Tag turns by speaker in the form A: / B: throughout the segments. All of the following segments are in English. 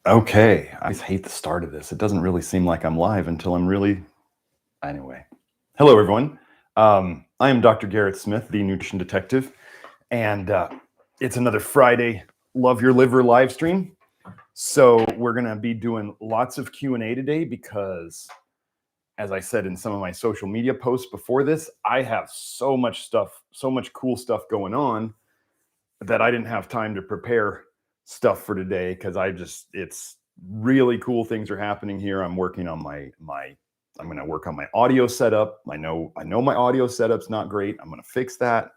A: Okay, I just hate the start of this. It doesn't really seem like I'm live until I'm really. Anyway, hello everyone. I am Dr. Garrett Smith, the nutrition detective, and it's another Friday Love Your Liver live stream. So we're gonna be doing lots of Q&A today because, as I said in some of my social media posts before this, I have so much stuff, so much cool stuff going on that I didn't have time to prepare stuff for today because it's really cool things are happening here. I'm working on I'm going to work on my audio setup. I know my audio setup's not great. I'm going to fix that.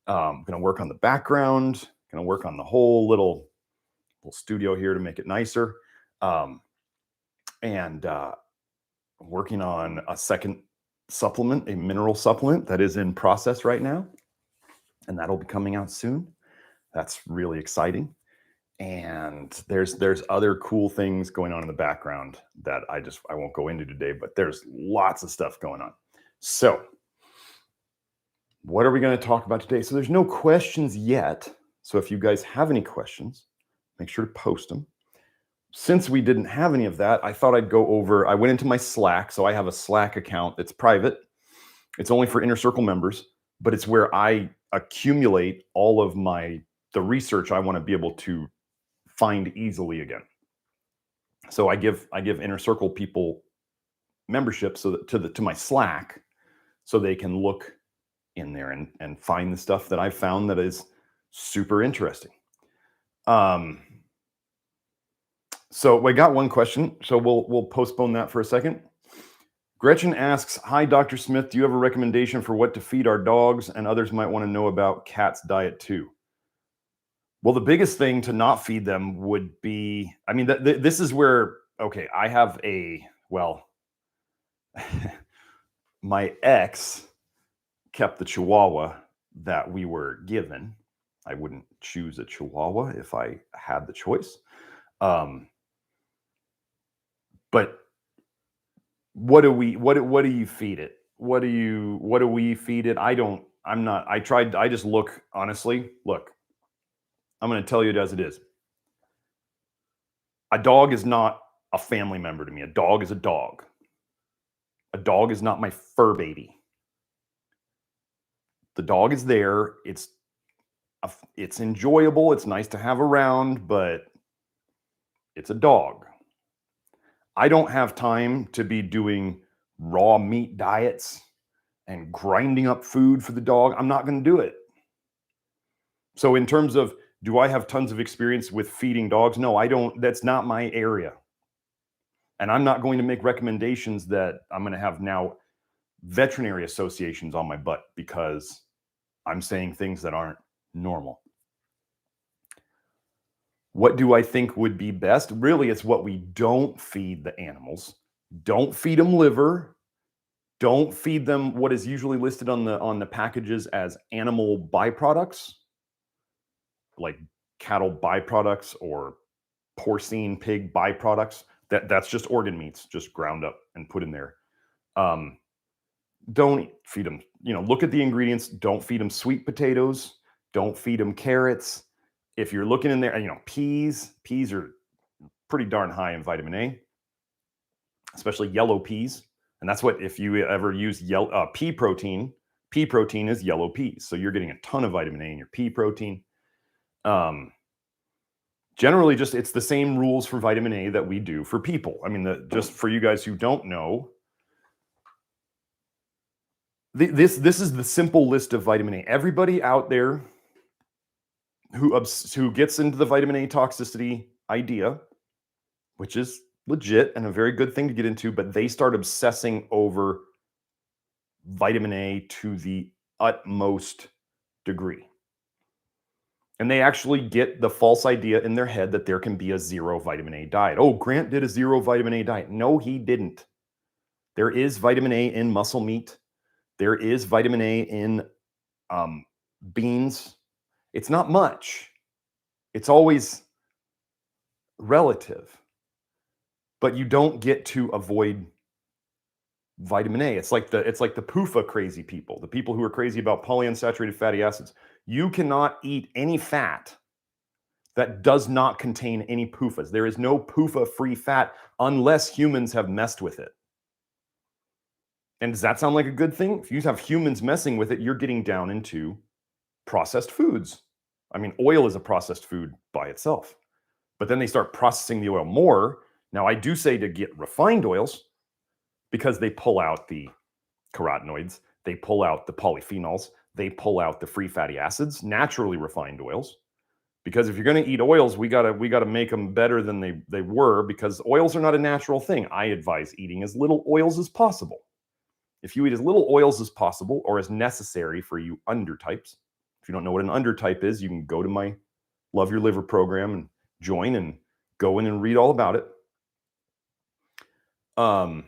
A: I'm going to work on the background. Going to work on the whole little studio here to make it nicer. And working on a second supplement, a mineral supplement that is in process right now, and that'll be coming out soon. That's really exciting. And there's other cool things going on in the background that I won't go into today, but there's lots of stuff going on. So what are we going to talk about today? So there's no questions yet. So if you guys have any questions, make sure to post them. Since we didn't have any of that, I thought I'd go over, I went into my Slack. So I have a Slack account that's private. It's only for Inner Circle members, but it's where I accumulate all of the research I want to be able to find easily again. So I give Inner Circle people membership so that to my Slack, so they can look in there and find the stuff that I found that is super interesting. So I got one question, so we'll postpone that for a second. Gretchen asks, "Hi, Dr. Smith, do you have a recommendation for what to feed our dogs? And others might want to know about cats' diet too." Well, the biggest thing to not feed them would be, I mean, this is where, okay, I have my ex kept the Chihuahua that we were given. I wouldn't choose a Chihuahua if I had the choice. But what do you feed it? What do we feed it? I just look, honestly, look, I'm going to tell you it as it is. A dog is not a family member to me. A dog is a dog. A dog is not my fur baby. The dog is there. It's enjoyable. It's nice to have around, but it's a dog. I don't have time to be doing raw meat diets and grinding up food for the dog. I'm not going to do it. So in terms of, do I have tons of experience with feeding dogs? No, I don't. That's not my area. And I'm not going to make recommendations that I'm going to have now veterinary associations on my butt because I'm saying things that aren't normal. What do I think would be best? Really, it's what we don't feed the animals. Don't feed them liver. Don't feed them what is usually listed on the packages as animal byproducts, like cattle byproducts or porcine pig byproducts. That's just organ meats, just ground up and put in there. Don't feed them, look at the ingredients. Don't feed them sweet potatoes. Don't feed them carrots. If you're looking in there, peas are pretty darn high in vitamin A, especially yellow peas. And that's what, if you ever use pea protein is yellow peas. So you're getting a ton of vitamin A in your pea protein. Generally, it's the same rules for vitamin A that we do for people. I mean, just for you guys who don't know, this is the simple list of vitamin A. Everybody out there who gets into the vitamin A toxicity idea, which is legit and a very good thing to get into, but they start obsessing over vitamin A to the utmost degree. And they actually get the false idea in their head that there can be a zero vitamin A diet. Oh, Grant did a zero vitamin A diet. No, he didn't. There is vitamin A in muscle meat. There is vitamin A in beans. It's not much. It's always relative. But you don't get to avoid vitamin A. It's like the PUFA crazy people, the people who are crazy about polyunsaturated fatty acids. You cannot eat any fat that does not contain any PUFAs. There is no PUFA-free fat unless humans have messed with it. And does that sound like a good thing? If you have humans messing with it, you're getting down into processed foods. I mean, oil is a processed food by itself. But then they start processing the oil more. Now, I do say to get refined oils because they pull out the carotenoids, they pull out the polyphenols, they pull out the free fatty acids, naturally refined oils. Because if you're going to eat oils, we gotta make them better than they were, because oils are not a natural thing. I advise eating as little oils as possible. If you eat as little oils as possible, or as necessary for you undertypes, if you don't know what an undertype is, you can go to my Love Your Liver program and join and go in and read all about it. I'm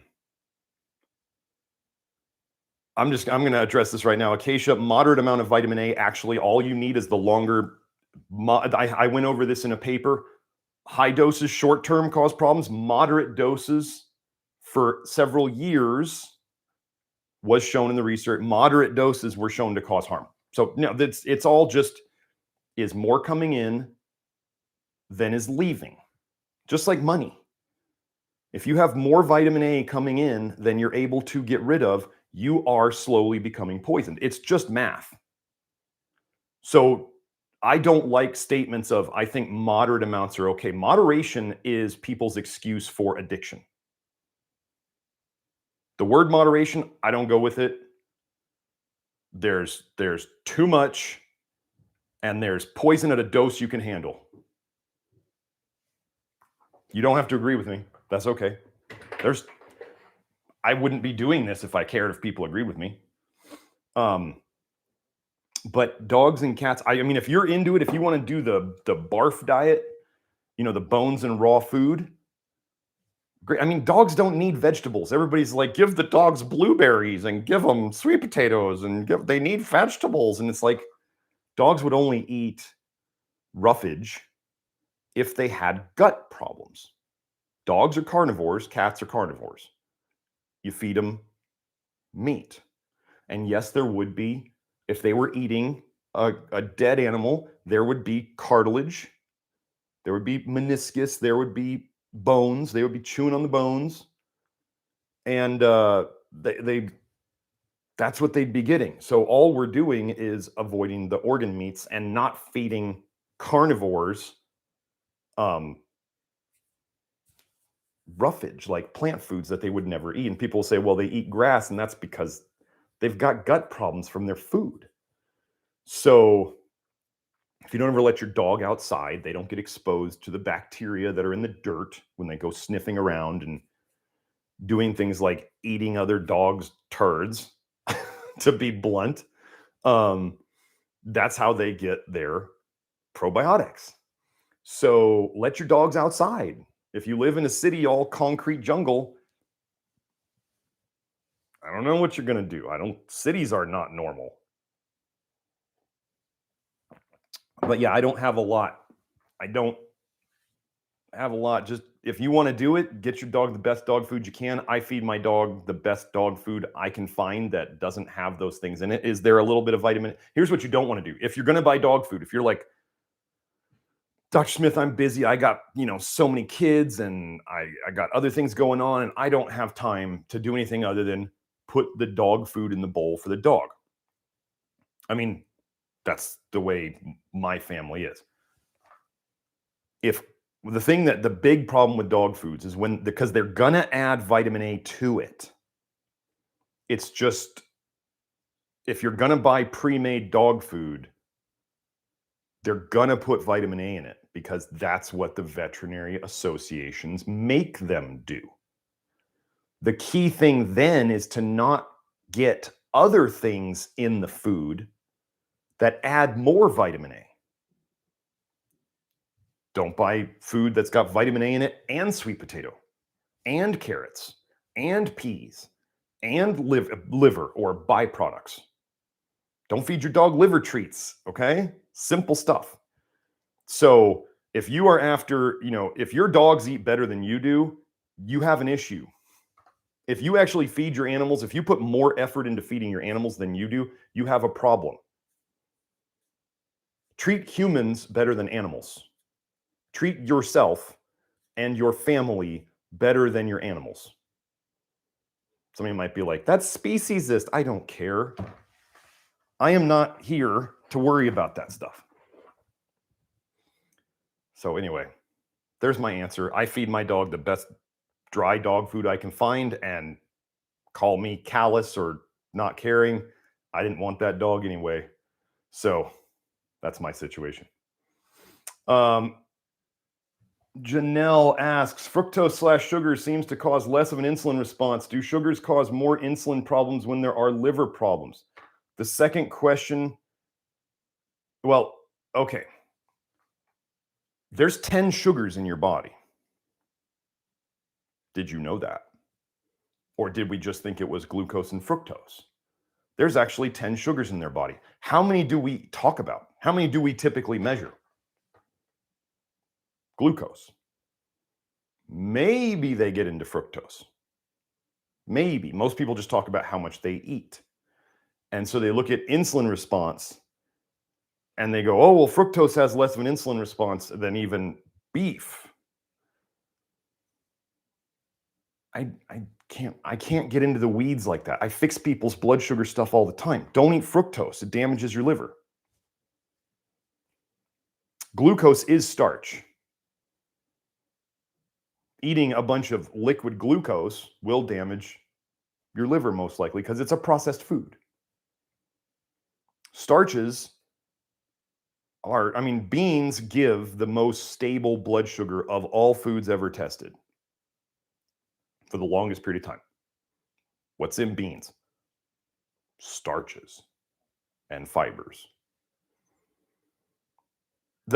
A: going to address this right now. Acacia, moderate amount of vitamin A. Actually, all you need is the longer. I went over this in a paper. High doses short term cause problems. Moderate doses for several years was shown in the research. Moderate doses were shown to cause harm. So no, it's all just, is more coming in than is leaving. Just like money. If you have more vitamin A coming in than you're able to get rid of, you are slowly becoming poisoned. It's just math. So I don't like statements of, I think moderate amounts are okay. Moderation is people's excuse for addiction. The word moderation, I don't go with it. There's too much, and there's poison at a dose you can handle. You don't have to agree with me. That's okay. I wouldn't be doing this if I cared if people agreed with me. But dogs and cats, I mean, if you're into it, if you want to do the barf diet, the bones and raw food, great. I mean, dogs don't need vegetables. Everybody's like, give the dogs blueberries and give them sweet potatoes and they need vegetables. And it's like, dogs would only eat roughage if they had gut problems. Dogs are carnivores, cats are carnivores. You feed them meat. And yes, there would be, if they were eating a dead animal, there would be cartilage, there would be meniscus, there would be bones, they would be chewing on the bones. And that's what they'd be getting. So all we're doing is avoiding the organ meats and not feeding carnivores roughage, like plant foods that they would never eat. And people say, well, they eat grass, and that's because they've got gut problems from their food. So if you don't ever let your dog outside, they don't get exposed to the bacteria that are in the dirt when they go sniffing around and doing things like eating other dogs' turds, to be blunt. That's how they get their probiotics. So let your dogs outside. If you live in a city, all concrete jungle, I don't know what you're going to do. Cities are not normal. But yeah, I don't have a lot. Just if you want to do it, get your dog the best dog food you can. I feed my dog the best dog food I can find that doesn't have those things in it. Is there a little bit of vitamin? Here's what you don't want to do. If you're going to buy dog food, if you're like, Dr. Smith, I'm busy. I got, so many kids, and I got other things going on, and I don't have time to do anything other than put the dog food in the bowl for the dog. I mean, that's the way my family is. The big problem with dog foods is because they're going to add vitamin A to it. It's just, if you're going to buy pre-made dog food, they're going to put vitamin A in it because that's what the veterinary associations make them do. The key thing then is to not get other things in the food that add more vitamin A. Don't buy food that's got vitamin A in it and sweet potato and carrots and peas and liver or byproducts. Don't feed your dog liver treats, okay? Simple stuff. So if you are after, if your dogs eat better than you do, you have an issue. If you actually feed your animals, if you put more effort into feeding your animals than you do, you have a problem. Treat humans better than animals. Treat yourself and your family better than your animals. Somebody might be like, that's speciesist. I don't care. I am not here to worry about that stuff. So anyway, there's my answer. I feed my dog the best dry dog food I can find, and call me callous or not caring. I didn't want that dog anyway. So that's my situation. Janelle asks, fructose/sugar seems to cause less of an insulin response. Do sugars cause more insulin problems when there are liver problems? The second question, well, okay. There's 10 sugars in your body. Did you know that? Or did we just think it was glucose and fructose? There's actually 10 sugars in their body. How many do we talk about? How many do we typically measure? Glucose. Maybe they get into fructose. Maybe. Most people just talk about how much they eat. And so they look at insulin response and they go, oh, well, fructose has less of an insulin response than even beef. I can't get into the weeds like that. I fix people's blood sugar stuff all the time. Don't eat fructose. It damages your liver. Glucose is starch. Eating a bunch of liquid glucose will damage your liver most likely because it's a processed food. Starches are, beans give the most stable blood sugar of all foods ever tested for the longest period of time. What's in beans? Starches and fibers.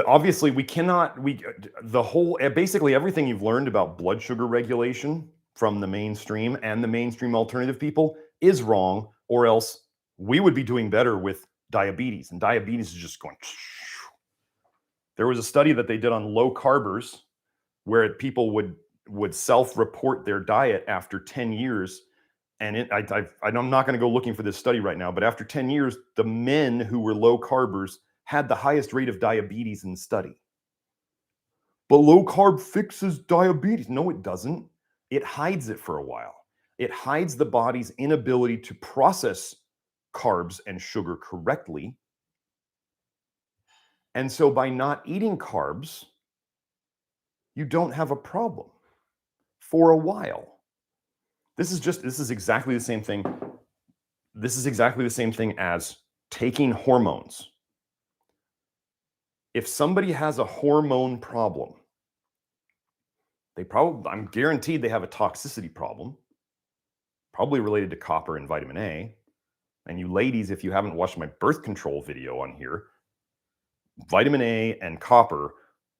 A: Obviously, basically everything you've learned about blood sugar regulation from the mainstream and the mainstream alternative people is wrong, or else we would be doing better with diabetes, and diabetes is just going. There was a study that they did on low carbers where people would self-report their diet after 10 years. And I'm not going to go looking for this study right now, but after 10 years, the men who were low carbers had the highest rate of diabetes in the study. But low carb fixes diabetes. No, it doesn't. It hides it for a while. It hides the body's inability to process carbs and sugar correctly. And so by not eating carbs, you don't have a problem for a while. This is exactly the same thing. This is exactly the same thing as taking hormones. If somebody has a hormone problem, I'm guaranteed they have a toxicity problem, probably related to copper and vitamin A. And you ladies, if you haven't watched my birth control video on here, vitamin A and copper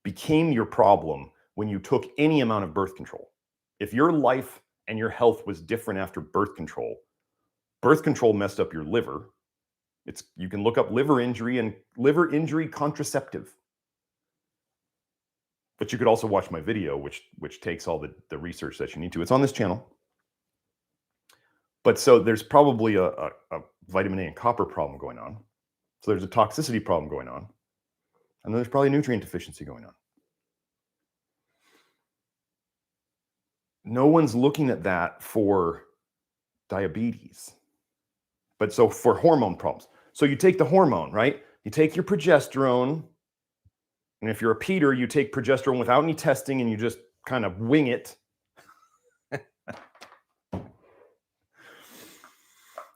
A: became your problem when you took any amount of birth control. If your life and your health was different after birth control messed up your liver. You can look up liver injury and liver injury contraceptive. But you could also watch my video, which takes all the research that you need to. It's on this channel. But so there's probably a vitamin A and copper problem going on. So there's a toxicity problem going on. And then there's probably nutrient deficiency going on. No one's looking at that for diabetes. But so for hormone problems. So you take the hormone, right? You take your progesterone. And if you're a Peter, you take progesterone without any testing and you just kind of wing it.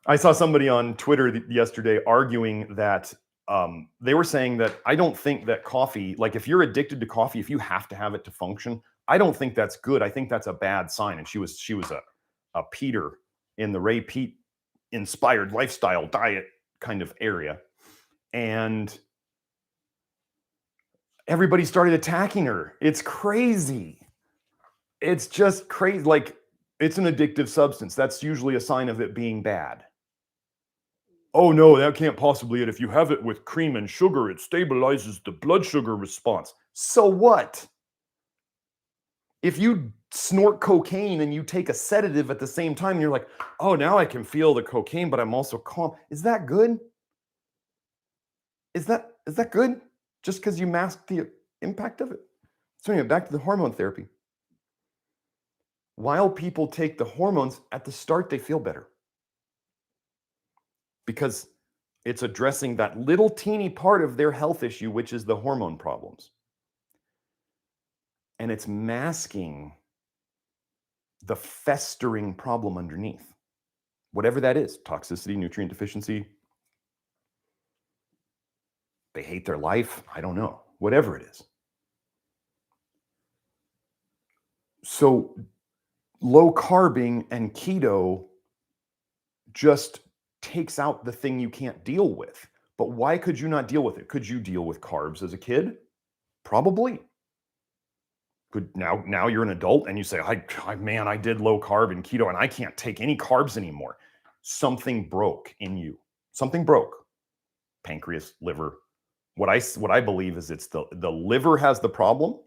A: I saw somebody on Twitter yesterday arguing that they were saying that I don't think that coffee, like if you're addicted to coffee, if you have to have it to function, I don't think that's good. I think that's a bad sign. And she was a Peter in the Ray Peat inspired lifestyle diet kind of area. And everybody started attacking her. It's crazy. It's just crazy. Like, it's an addictive substance. That's usually a sign of it being bad. Oh no, that can't possibly it. If you have it with cream and sugar, it stabilizes the blood sugar response. So what? If you snort cocaine and you take a sedative at the same time, and you're like, oh, now I can feel the cocaine, but I'm also calm. Is that good? Is that good? Just because you mask the impact of it? So anyway, back to the hormone therapy. While people take the hormones, at the start, they feel better because it's addressing that little teeny part of their health issue, which is the hormone problems. And it's masking the festering problem underneath, whatever that is, toxicity, nutrient deficiency. They hate their life. I don't know, whatever it is. So low carbing and keto just takes out the thing you can't deal with. But why could you not deal with it? Could you deal with carbs as a kid? Probably. Could now you're an adult and you say, man, I did low carb and keto and I can't take any carbs anymore. Something broke in you. Something broke. Pancreas, liver. What I believe is it's the liver has the problem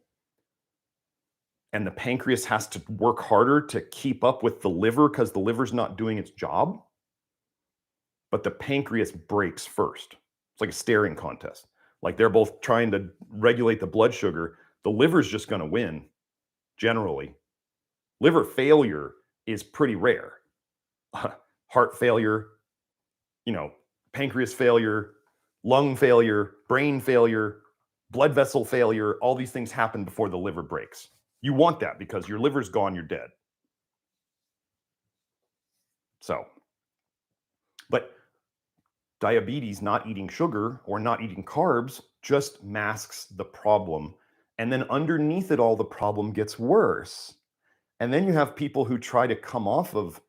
A: and the pancreas has to work harder to keep up with the liver because the liver's not doing its job. But the pancreas breaks first. It's like a staring contest. Like they're both trying to regulate the blood sugar. The liver's just going to win, generally. Liver failure is pretty rare. Heart failure, pancreas failure, lung failure, brain failure, blood vessel failure, all these things happen before the liver breaks. You want that because your liver's gone, you're dead. So, but diabetes, not eating sugar or not eating carbs, just masks the problem. And then underneath it all, the problem gets worse. And then you have people who try to come off of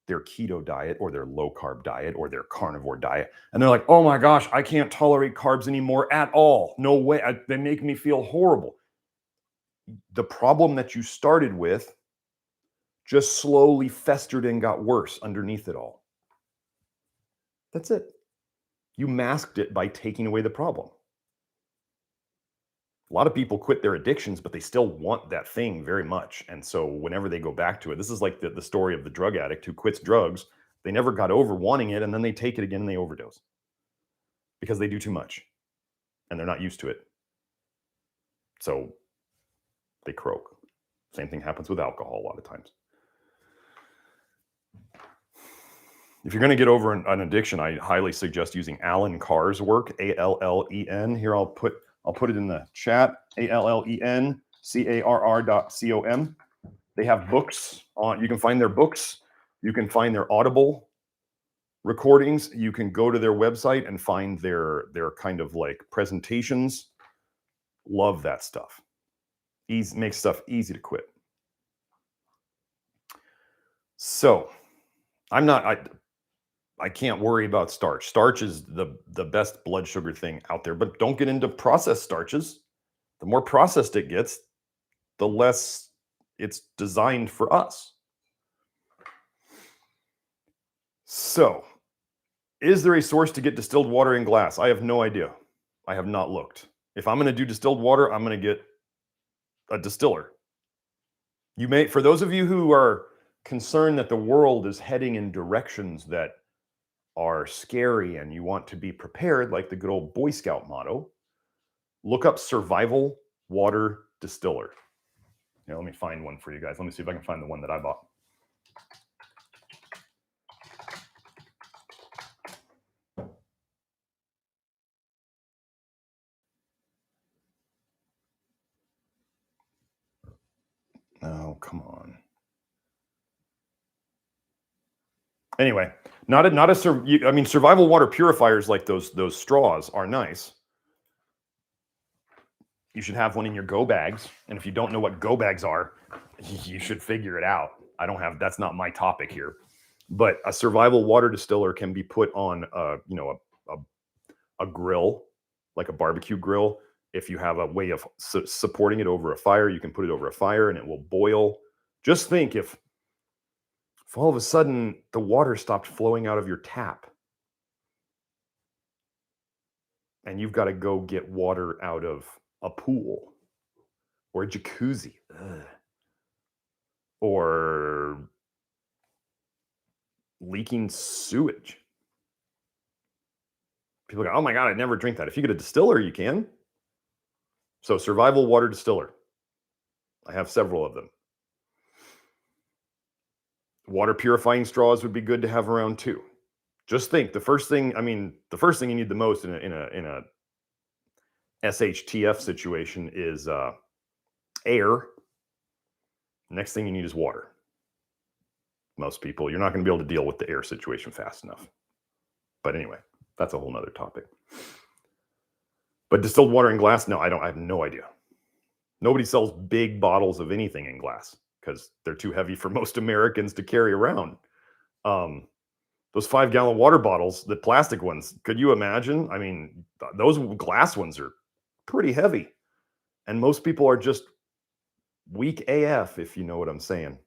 A: their keto diet or their low carb diet or their carnivore diet. And they're like, oh my gosh, I can't tolerate carbs anymore at all. No way. They make me feel horrible. The problem that you started with just slowly festered and got worse underneath it all. That's it. You masked it by taking away the problem. A lot of people quit their addictions, but they still want that thing very much. And so whenever they go back to it, this is like the story of the drug addict who quits drugs. They never got over wanting it, and then they take it again and they overdose because they do too much and they're not used to it. So they croak. Same thing happens with alcohol a lot of times. If you're going to get over an addiction, I highly suggest using Alan Carr's work, ALLEN. Here, I'll put it in the chat, ALLENCARR.com. They have books on, you can find their books. You can find their Audible recordings. You can go to their website and find their kind of like presentations. Love that stuff. Makes stuff easy to quit. So I can't worry about starch. Starch is the best blood sugar thing out there, but don't get into processed starches. The more processed it gets, the less it's designed for us. So, is there a source to get distilled water in glass? I have no idea. I have not looked. If I'm going to do distilled water, I'm going to get a distiller. For those of you who are concerned that the world is heading in directions that are scary and you want to be prepared, like the good old Boy Scout motto, look up survival water distiller. Here, let me find one for you guys. Let me see if I can find the one that I bought. Oh, come on. Anyway, survival water purifiers like those straws are nice. You should have one in your go bags. And if you don't know what go bags are, you should figure it out. That's not my topic here. But a survival water distiller can be put on a grill, like a barbecue grill. If you have a way of supporting it over a fire, you can put it over a fire and it will boil. Just think if all of a sudden the water stopped flowing out of your tap and you've got to go get water out of a pool or a jacuzzi. Or leaking sewage. People go, oh my God, I'd never drink that. If you get a distiller, you can. So survival water distiller. I have several of them. Water purifying straws would be good to have around too. Just think, the first thing you need the most in a SHTF situation is air. Next thing you need is water. Most people, you're not going to be able to deal with the air situation fast enough. But anyway, that's a whole nother topic. But distilled water in glass, no, I have no idea. Nobody sells big bottles of anything in glass because they're too heavy for most Americans to carry around. Those 5-gallon water bottles, the plastic ones, could you imagine? I mean, those glass ones are pretty heavy. And most people are just weak AF, if you know what I'm saying.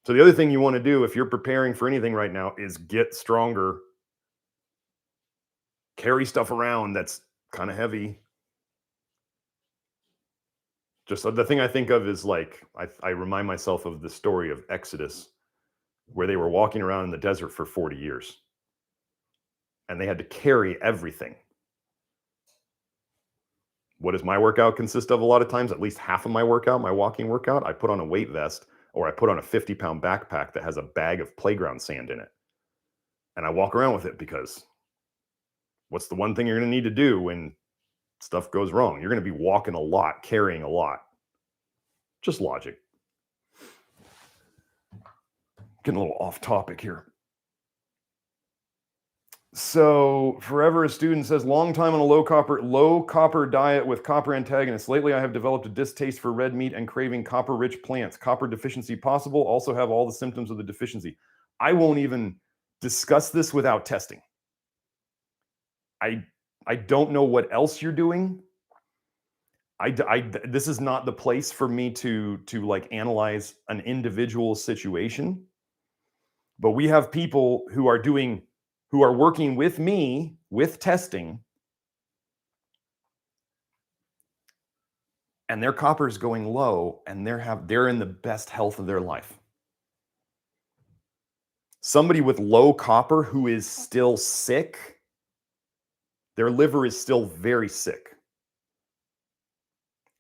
A: So the other thing you want to do if you're preparing for anything right now is get stronger. Carry stuff around that's kind of heavy. Just the thing I think of is like, I remind myself of the story of Exodus, where they were walking around in the desert for 40 years. And they had to carry everything. What does my workout consist of a lot of times? At least half of my workout, my walking workout, I put on a weight vest or I put on a 50-pound backpack that has a bag of playground sand in it. And I walk around with it because what's the one thing you're going to need to do when stuff goes wrong? You're going to be walking a lot, carrying a lot. Just logic. Getting a little off topic here. So Forever a Student says, long time on a low copper diet with copper antagonists. Lately, I have developed a distaste for red meat and craving copper-rich plants. Copper deficiency possible. Also have all the symptoms of the deficiency. I won't even discuss this without testing. I don't know what else you're doing. This is not the place for me to like analyze an individual situation. But we have people who are working with me with testing, and their copper is going low, and they're in the best health of their life. Somebody with low copper who is still sick, their liver is still very sick.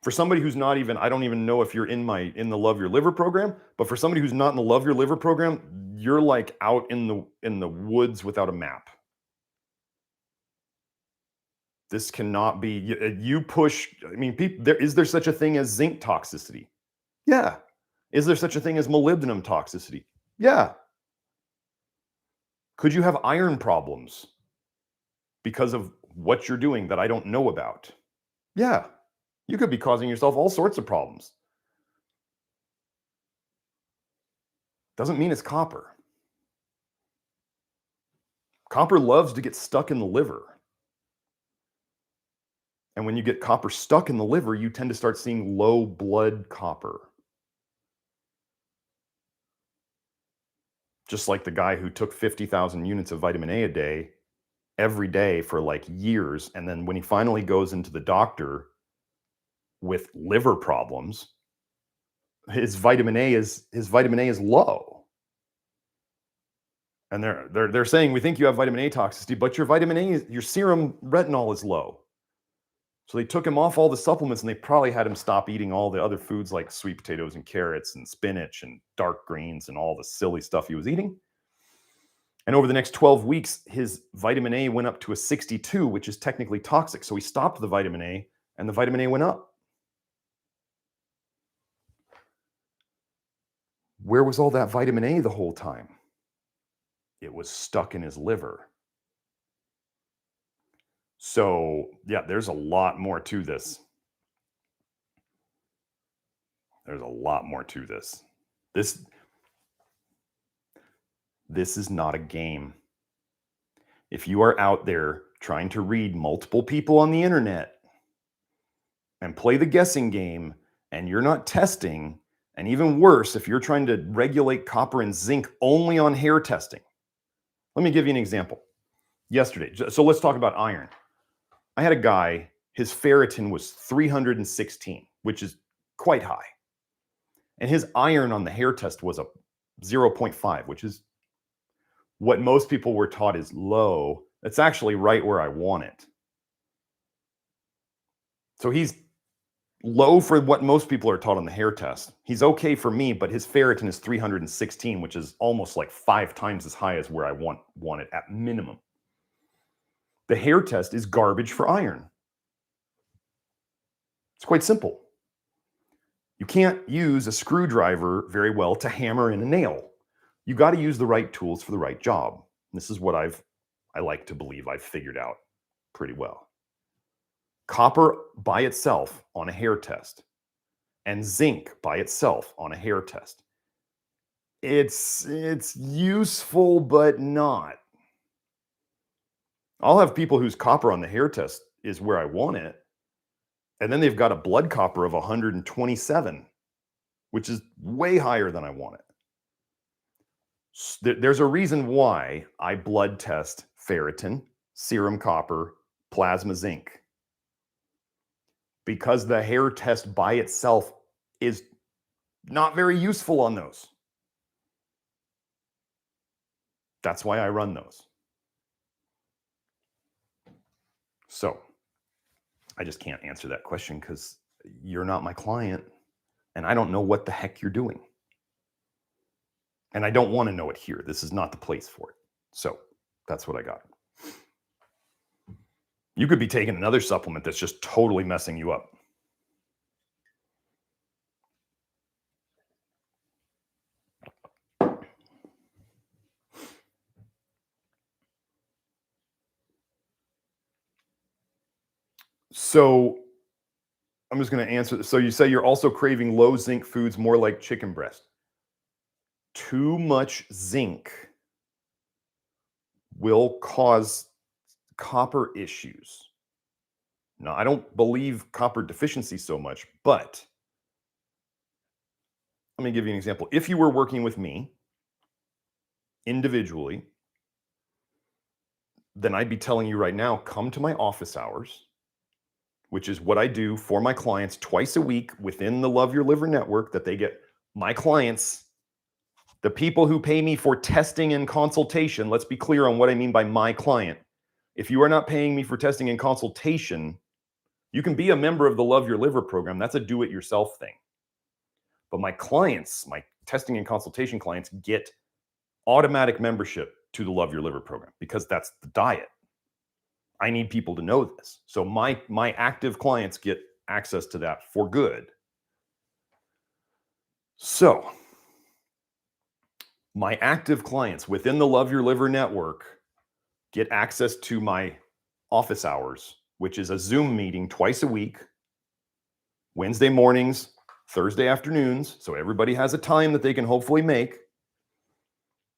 A: For somebody who's not even, I don't even know if you're in the Love Your Liver program, but for somebody who's not in the Love Your Liver program, you're like out in the woods without a map. This cannot be, you push, I mean, is there such a thing as zinc toxicity? Yeah. Is there such a thing as molybdenum toxicity? Yeah. Could you have iron problems because of what you're doing that I don't know about? Yeah. You could be causing yourself all sorts of problems. Doesn't mean it's copper. Copper loves to get stuck in the liver. And when you get copper stuck in the liver, you tend to start seeing low blood copper. Just like the guy who took 50,000 units of vitamin A a day, every day for like years. And then when he finally goes into the doctor with liver problems, his vitamin A is low. And they're saying, we think you have vitamin A toxicity, but your serum retinol is low. So they took him off all the supplements, and they probably had him stop eating all the other foods like sweet potatoes and carrots and spinach and dark greens and all the silly stuff he was eating. And over the next 12 weeks, his vitamin A went up to a 62, which is technically toxic. So he stopped the vitamin A, and the vitamin A went up. Where was all that vitamin A the whole time? It was stuck in his liver. So, yeah, there's a lot more to this. There's a lot more to this. This is not a game. If you are out there trying to read multiple people on the internet and play the guessing game, and you're not testing, and even worse, if you're trying to regulate copper and zinc only on hair testing. Let me give you an example. Yesterday, so let's talk about iron. I had a guy, his ferritin was 316, which is quite high. And his iron on the hair test was a 0.5, which is what most people were taught is low. It's actually right where I want it. So he's low for what most people are taught on the hair test. He's okay for me, but his ferritin is 316, which is almost like 5 times as high as where I want it at minimum. The hair test is garbage for iron. It's quite simple. You can't use a screwdriver very well to hammer in a nail. You got to use the right tools for the right job. This is what I like to believe I've figured out pretty well. Copper by itself on a hair test and zinc by itself on a hair test. It's useful, but not. I'll have people whose copper on the hair test is where I want it, and then they've got a blood copper of 127, which is way higher than I want it. There's a reason why I blood test ferritin, serum copper, plasma zinc. Because the hair test by itself is not very useful on those. That's why I run those. So I just can't answer that question because you're not my client and I don't know what the heck you're doing. And I don't want to know it here. This is not the place for it. So that's what I got. You could be taking another supplement that's just totally messing you up. So I'm just going to answer this. So you say you're also craving low zinc foods more like chicken breast. Too much zinc will cause copper issues. Now, I don't believe copper deficiency so much, but let me give you an example. If you were working with me individually, then I'd be telling you right now, come to my office hours, which is what I do for my clients twice a week within the Love Your Liver network that they get. My clients, the people who pay me for testing and consultation, let's be clear on what I mean by my client. If you are not paying me for testing and consultation, you can be a member of the Love Your Liver program. That's a do-it-yourself thing. But my clients, my testing and consultation clients, get automatic membership to the Love Your Liver program because that's the diet. I need people to know this. So my active clients get access to that for good. So my active clients within the Love Your Liver network get access to my office hours, which is a Zoom meeting twice a week, Wednesday mornings, Thursday afternoons. So everybody has a time that they can hopefully make.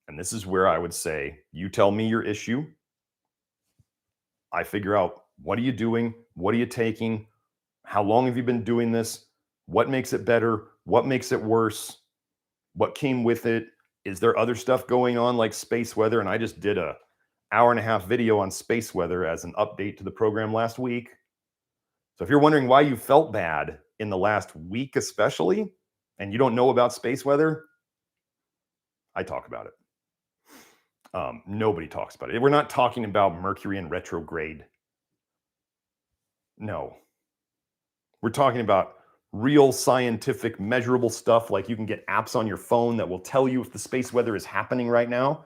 A: And this is where I would say, you tell me your issue. I figure out, what are you doing? What are you taking? How long have you been doing this? What makes it better? What makes it worse? What came with it? Is there other stuff going on like space weather? And I just did a 1.5-hour video on space weather as an update to the program last week. So if you're wondering why you felt bad in the last week especially, and you don't know about space weather, I talk about it. Nobody talks about it. We're not talking about Mercury in retrograde. No. We're talking about real scientific measurable stuff, like you can get apps on your phone that will tell you if the space weather is happening right now.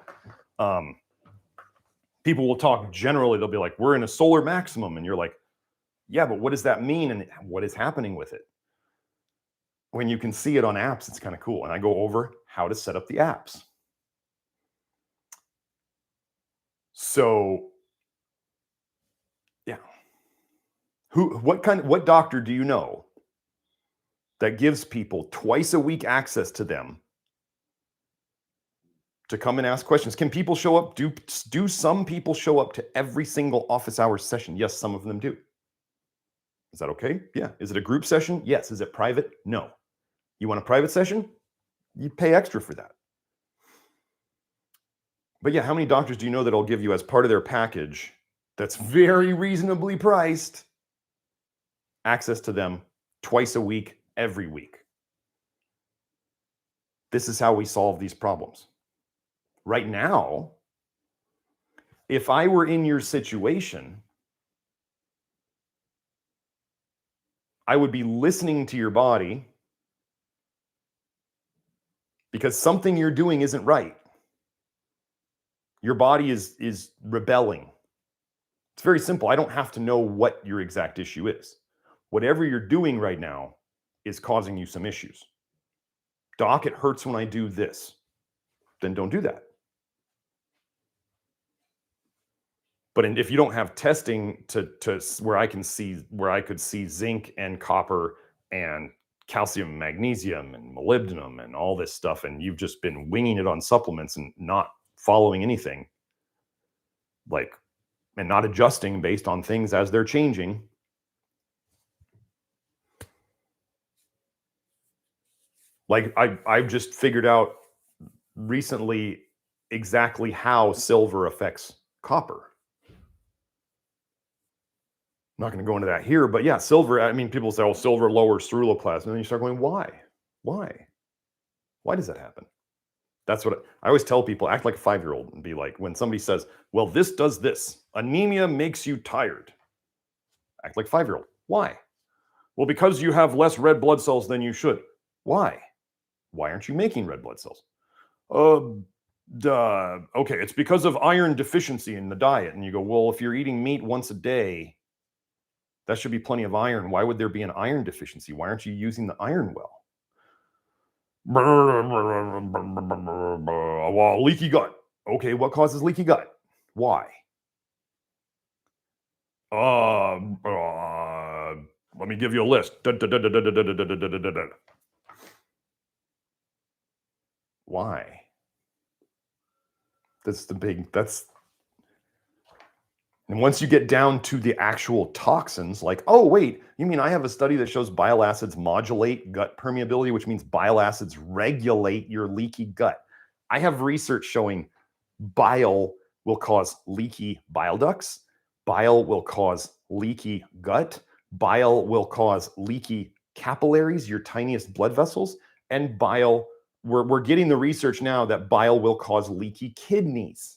A: People will talk generally. They'll be like, we're in a solar maximum. And you're like, yeah, but what does that mean? And what is happening with it? When you can see it on apps, it's kind of cool. And I go over how to set up the apps. So, yeah. What doctor do you know that gives people twice a week access to them to come and ask questions? Can people show up? Do some people show up to every single office hours session? Yes, some of them do. Is that okay? Yeah. Is it a group session? Yes. Is it private? No. You want a private session? You pay extra for that. But yeah, how many doctors do you know that'll give you as part of their package that's very reasonably priced access to them twice a week, every week? This is how we solve these problems. Right now, if I were in your situation, I would be listening to your body because something you're doing isn't right. Your body is rebelling. It's very simple. I don't have to know what your exact issue is. Whatever you're doing right now is causing you some issues. Doc, it hurts when I do this. Then don't do that. But if you don't have testing to where I could see zinc and copper and calcium, magnesium, and molybdenum and all this stuff, and you've just been winging it on supplements and not following anything, and not adjusting based on things as they're changing. I've just figured out recently exactly how silver affects copper. I'm not going to go into that here, but yeah, silver, I mean, people say, oh, silver lowers ceruloplasmin. And then you start going, why? Why does that happen? That's what I always tell people, act like a 5-year-old and be like, when somebody says, well, this does this. Anemia makes you tired. Act like a 5-year-old. Why? Well, because you have less red blood cells than you should. Why? Why aren't you making red blood cells? Okay, it's because of iron deficiency in the diet. And you go, well, if you're eating meat once a day, that should be plenty of iron. Why would there be an iron deficiency? Why aren't you using the iron well? Well, leaky gut. Okay, what causes leaky gut? Why? Let me give you a list. Why? And once you get down to the actual toxins, like, oh, wait, you mean I have a study that shows bile acids modulate gut permeability, which means bile acids regulate your leaky gut. I have research showing bile will cause leaky bile ducts. Bile will cause leaky gut. Bile will cause leaky capillaries, your tiniest blood vessels. And bile, we're getting the research now that bile will cause leaky kidneys.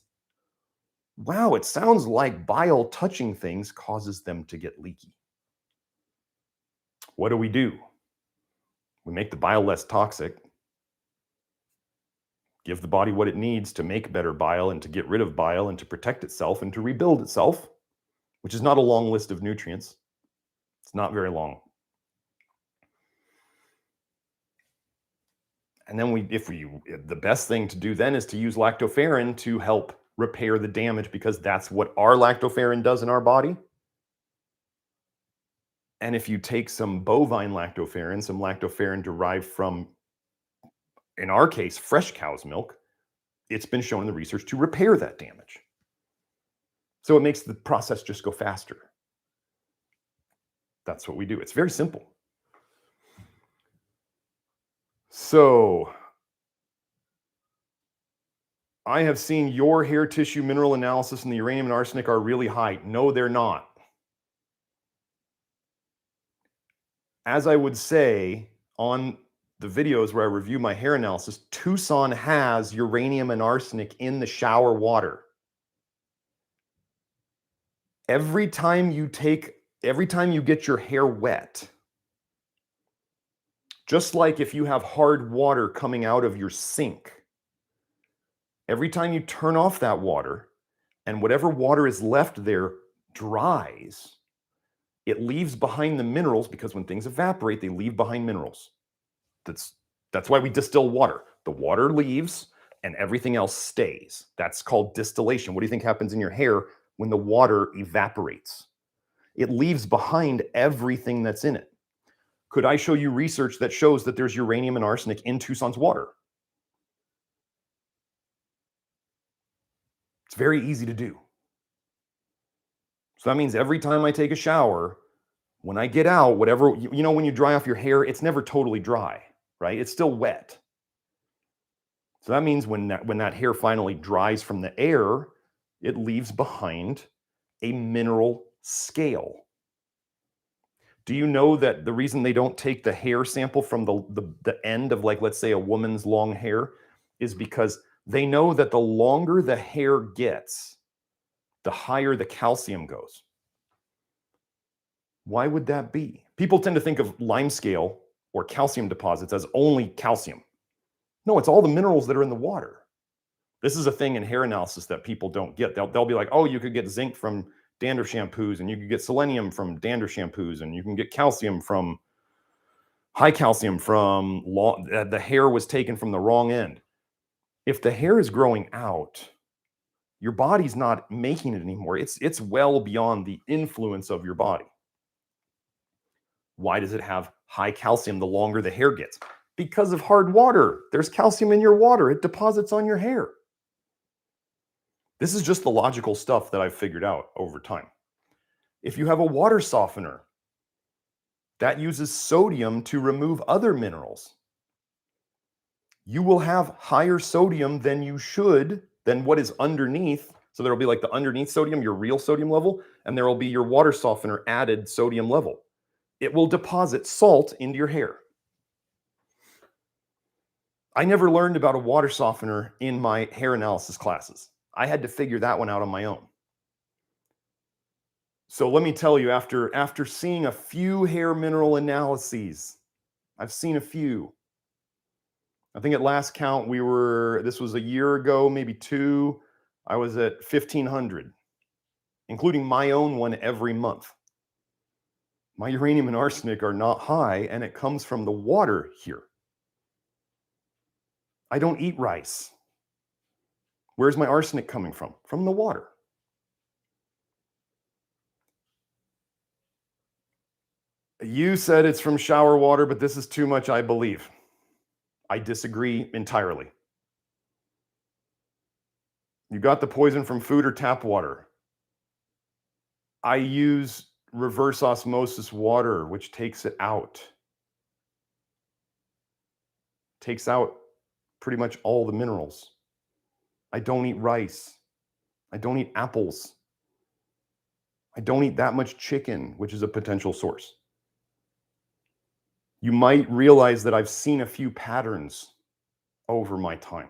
A: Wow, it sounds like bile touching things causes them to get leaky. What do? We make the bile less toxic, give the body what it needs to make better bile and to get rid of bile and to protect itself and to rebuild itself, which is not a long list of nutrients. It's not very long. And then the best thing to do then is to use lactoferrin to help repair the damage, because that's what our lactoferrin does in our body. And if you take some bovine lactoferrin, some lactoferrin derived from, in our case, fresh cow's milk, it's been shown in the research to repair that damage. So it makes the process just go faster. That's what we do. It's very simple. So I have seen your hair tissue mineral analysis and the uranium and arsenic are really high. No, they're not. As I would say on the videos where I review my hair analysis, Tucson has uranium and arsenic in the shower water. Every time you get your hair wet, just like if you have hard water coming out of your sink, every time you turn off that water and whatever water is left there dries, it leaves behind the minerals, because when things evaporate, they leave behind minerals. That's why we distill water. The water leaves and everything else stays. That's called distillation. What do you think happens in your hair when the water evaporates? It leaves behind everything that's in it. Could I show you research that shows that there's uranium and arsenic in Tucson's water? It's very easy to do. So that means every time I take a shower, when I get out, whatever, when you dry off your hair, it's never totally dry, right? It's still wet. So that means when that hair finally dries from the air, it leaves behind a mineral scale. Do you know that the reason they don't take the hair sample from the end of, like, let's say a woman's long hair, is because they know that the longer the hair gets, the higher the calcium goes. Why would that be? People tend to think of limescale or calcium deposits as only calcium. No, it's all the minerals that are in the water. This is a thing in hair analysis that people don't get. They'll be like, oh, you could get zinc from dander shampoos, and you could get selenium from dander shampoos, and you can get calcium from high calcium from the hair was taken from the wrong end. If the hair is growing out, your body's not making it anymore. It's well beyond the influence of your body. Why does it have high calcium the longer the hair gets? Because of hard water. There's calcium in your water. It deposits on your hair. This is just the logical stuff that I've figured out over time. If you have a water softener, that uses sodium to remove other minerals. You will have higher sodium than you should, than what is underneath. So there will be like the underneath sodium, your real sodium level, and there will be your water softener added sodium level. It will deposit salt into your hair. I never learned about a water softener in my hair analysis classes. I had to figure that one out on my own. So let me tell you, after seeing a few hair mineral analyses, I've seen a few. I think at last count, this was a year ago, maybe 2, I was at 1,500, including my own one every month. My uranium and arsenic are not high, and it comes from the water here. I don't eat rice. Where's my arsenic coming from? From the water. You said it's from shower water, but this is too much, I believe. I disagree entirely. You got the poison from food or tap water. I use reverse osmosis water, which takes it out. Takes out pretty much all the minerals. I don't eat rice. I don't eat apples. I don't eat that much chicken, which is a potential source. You might realize that I've seen a few patterns over my time.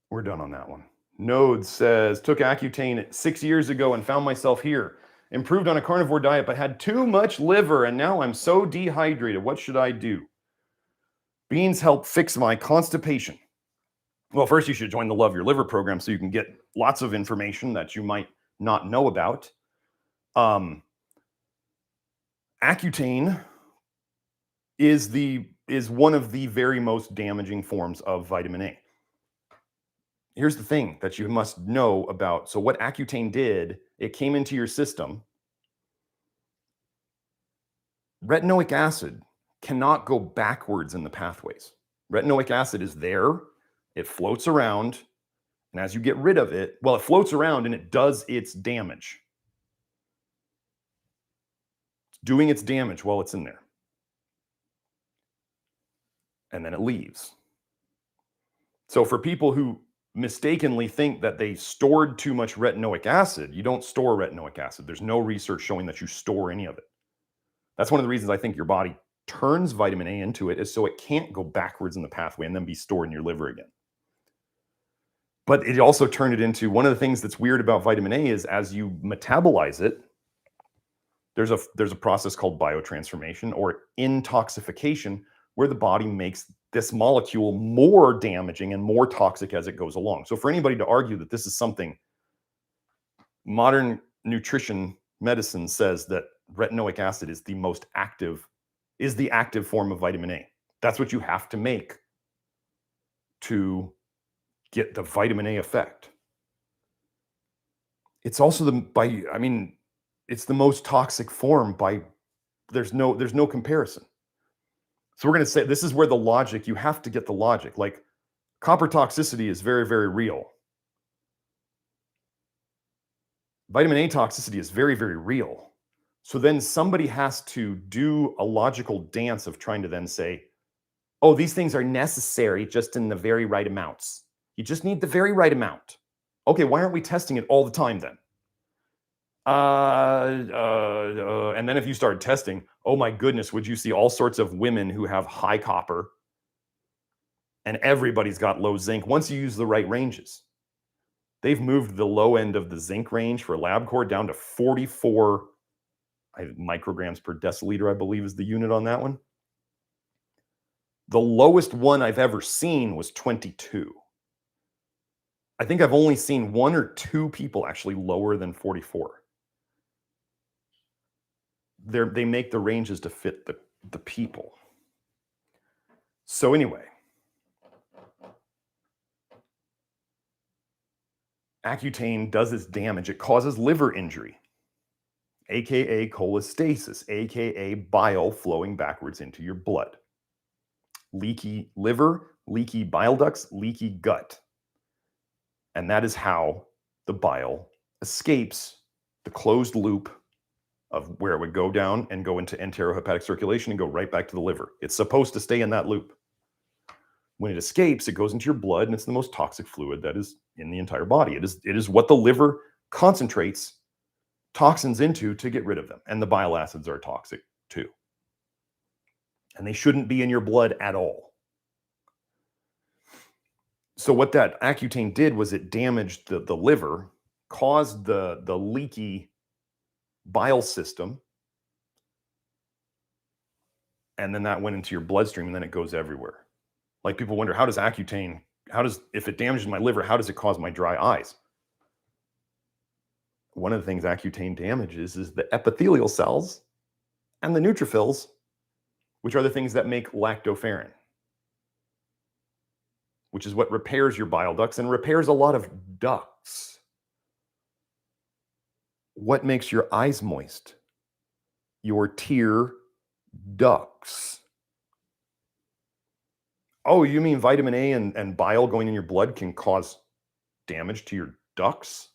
A: We're done on that one. Node says, took Accutane 6 years ago and found myself here. Improved on a carnivore diet, but had too much liver, and now I'm so dehydrated. What should I do? Beans help fix my constipation. Well, first you should join the Love Your Liver program so you can get lots of information that you might not know about. Accutane is one of the very most damaging forms of vitamin A. Here's the thing that you must know about. So what Accutane did, it came into your system. Retinoic acid cannot go backwards in the pathways. Retinoic acid is there, it floats around, and as you get rid of it, well, it floats around and it does its damage. It's doing its damage while it's in there. And then it leaves. So for people who mistakenly think that they stored too much retinoic acid, you don't store retinoic acid. There's no research showing that you store any of it. That's one of the reasons I think your body turns vitamin A into it, is so it can't go backwards in the pathway and then be stored in your liver again. But it also turned it into, one of the things that's weird about vitamin A is as you metabolize it, there's a process called biotransformation or intoxication, where the body makes this molecule more damaging and more toxic as it goes along. So for anybody to argue that this is something, modern nutrition medicine says that retinoic acid is the active form of vitamin A. That's what you have to make to get the vitamin A effect. It's also it's the most toxic form there's no comparison. So we're going to say this is where the logic, you have to get the logic. Like copper toxicity is very, very real. Vitamin A toxicity is very, very real. So then somebody has to do a logical dance of trying to then say, oh, these things are necessary just in the very right amounts. You just need the very right amount. Okay, why aren't we testing it all the time then? And then if you started testing, oh my goodness, would you see all sorts of women who have high copper and everybody's got low zinc once you use the right ranges. They've moved the low end of the zinc range for LabCorp down to 44 micrograms per deciliter, I believe is the unit on that one. The lowest one I've ever seen was 22. I think I've only seen 1 or 2 people actually lower than 44. They make the ranges to fit the people. So anyway, Accutane does its damage. It causes liver injury, aka cholestasis, aka bile flowing backwards into your blood. Leaky liver, leaky bile ducts, leaky gut. And that is how the bile escapes the closed loop of where it would go down and go into enterohepatic circulation and go right back to the liver. It's supposed to stay in that loop. When it escapes, it goes into your blood, and it's the most toxic fluid that is in the entire body. It is what the liver concentrates toxins into to get rid of them. And the bile acids are toxic too. And they shouldn't be in your blood at all. So what that Accutane did was it damaged the liver, caused the leaky bile system, and then that went into your bloodstream, and then it goes everywhere. Like, people wonder, how does Accutane, if it damages my liver, how does it cause my dry eyes? One of the things Accutane damages is the epithelial cells and the neutrophils, which are the things that make lactoferrin, which is what repairs your bile ducts and repairs a lot of ducts. What makes your eyes moist? Your tear ducts. Oh, you mean vitamin A and bile going in your blood can cause damage to your ducts,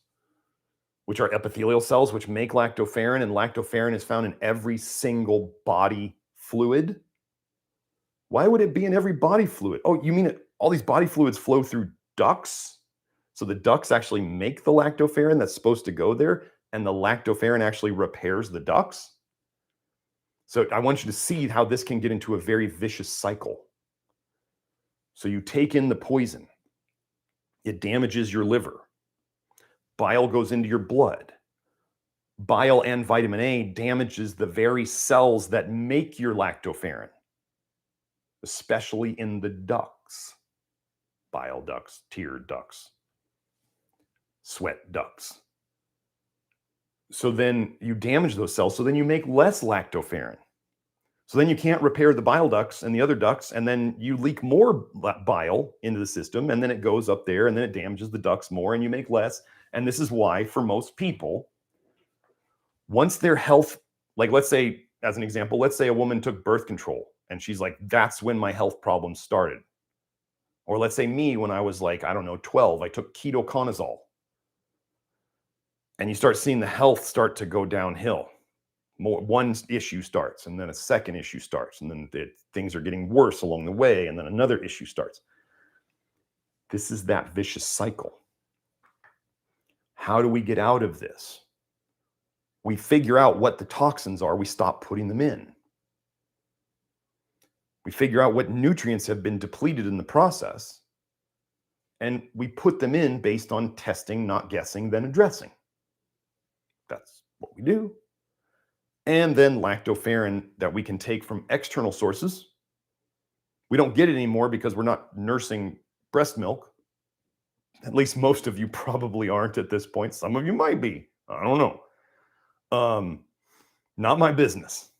A: which are epithelial cells, which make lactoferrin, and lactoferrin is found in every single body fluid? Why would it be in every body fluid? Oh, you mean all these body fluids flow through ducts? So the ducts actually make the lactoferrin that's supposed to go there, and the lactoferrin actually repairs the ducts? So I want you to see how this can get into a very vicious cycle. So you take in the poison. It damages your liver. Bile goes into your blood. Bile and vitamin A damages the very cells that make your lactoferrin, especially in the ducts. Bile ducts, tear ducts, sweat ducts. So then you damage those cells, so then you make less lactoferrin. So then you can't repair the bile ducts and the other ducts, and then you leak more bile into the system, and then it goes up there, and then it damages the ducts more, and you make less. And this is why, for most people, once their health, like, let's say, as an example, let's say a woman took birth control, and she's like, that's when my health problems started. Or let's say me, when I was like, I don't know, 12, I took ketoconazole. And you start seeing the health start to go downhill. One issue starts, and then a second issue starts, and then things are getting worse along the way, and then another issue starts. This is that vicious cycle. How do we get out of this? We figure out what the toxins are. We stop putting them in. We figure out what nutrients have been depleted in the process, and we put them in based on testing, not guessing, then addressing. That's what we do. And then lactoferrin that we can take from external sources. We don't get it anymore because we're not nursing breast milk. At least most of you probably aren't at this point. Some of you might be. I don't know. Not my business.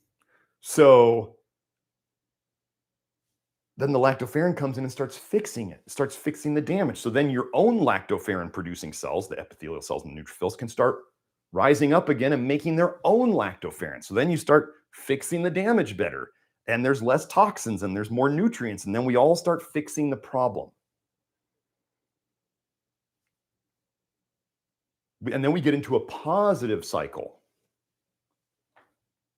A: So then the lactoferrin comes in and starts fixing it. It starts fixing the damage. So then your own lactoferrin producing cells, the epithelial cells and the neutrophils, can start rising up again and making their own lactoferrin. So then you start fixing the damage better, and there's less toxins and there's more nutrients, and then we all start fixing the problem. And then we get into a positive cycle.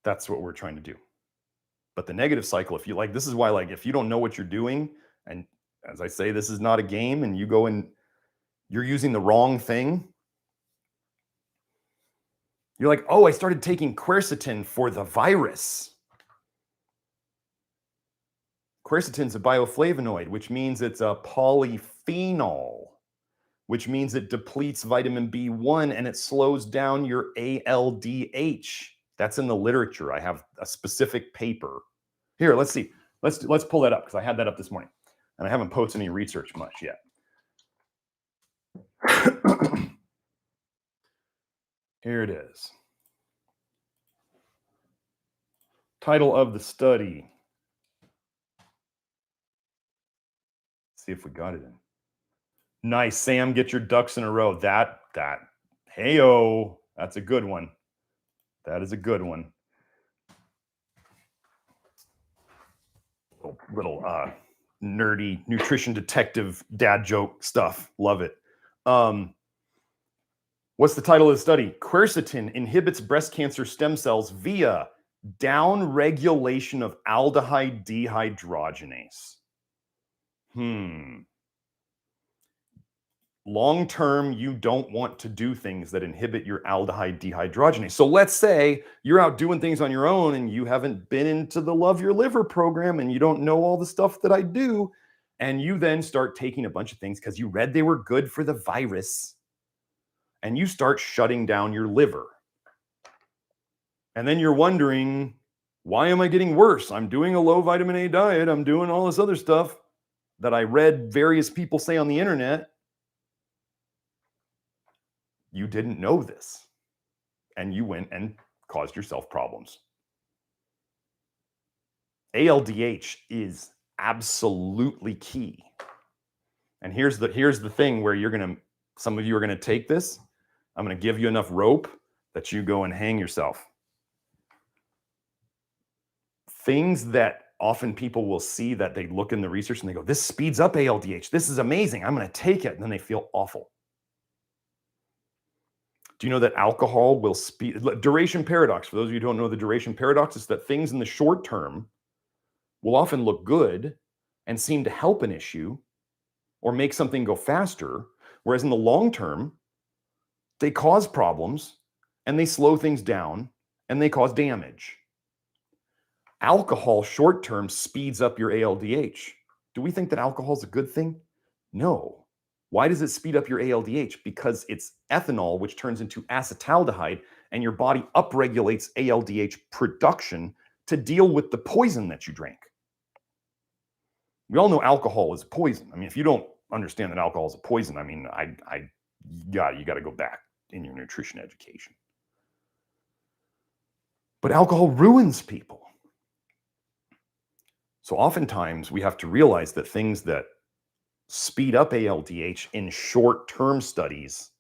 A: That's what we're trying to do. But the negative cycle, if you like, this is why, like, if you don't know what you're doing, and as I say, this is not a game, and you go and you're using the wrong thing, you're like, oh, I started taking quercetin for the virus. Quercetin is a bioflavonoid, which means it's a polyphenol. which means it depletes vitamin B1 and it slows down your ALDH. That's in the literature. I have a specific paper. Here, let's see. Let's pull that up because I had that up this morning and I haven't posted any research much yet. Here it is. Title of the study. Let's see if we got it in. Nice, Sam, get your ducks in a row. Hey-o, that's a good one. That is a good one. Little nerdy nutrition detective dad joke stuff. Love it. What's the title of the study? Quercetin inhibits breast cancer stem cells via downregulation of aldehyde dehydrogenase. Long term, you don't want to do things that inhibit your aldehyde dehydrogenase. So let's say you're out doing things on your own and you haven't been into the Love Your Liver program and you don't know all the stuff that I do. And you then start taking a bunch of things because you read they were good for the virus. And you start shutting down your liver. And then you're wondering, why am I getting worse? I'm doing a low vitamin A diet. I'm doing all this other stuff that I read various people say on the internet. You didn't know this. And you went and caused yourself problems. ALDH is absolutely key. And here's the thing where some of you are going to take this. I'm going to give you enough rope that you go and hang yourself. Things that often people will see that they look in the research and they go, this speeds up ALDH. This is amazing. I'm going to take it. And then they feel awful. Do you know that alcohol will speed? Duration paradox. For those of you who don't know the duration paradox, is that things in the short term will often look good and seem to help an issue or make something go faster. Whereas in the long term, they cause problems and they slow things down and they cause damage. Alcohol short term speeds up your ALDH. Do we think that alcohol is a good thing? No. Why does it speed up your ALDH? Because it's ethanol, which turns into acetaldehyde, and your body upregulates ALDH production to deal with the poison that you drank. We all know alcohol is poison. I mean, if you don't understand that alcohol is a poison, I mean, you got to go back in your nutrition education. But alcohol ruins people. So oftentimes we have to realize that things that speed up ALDH in short-term studies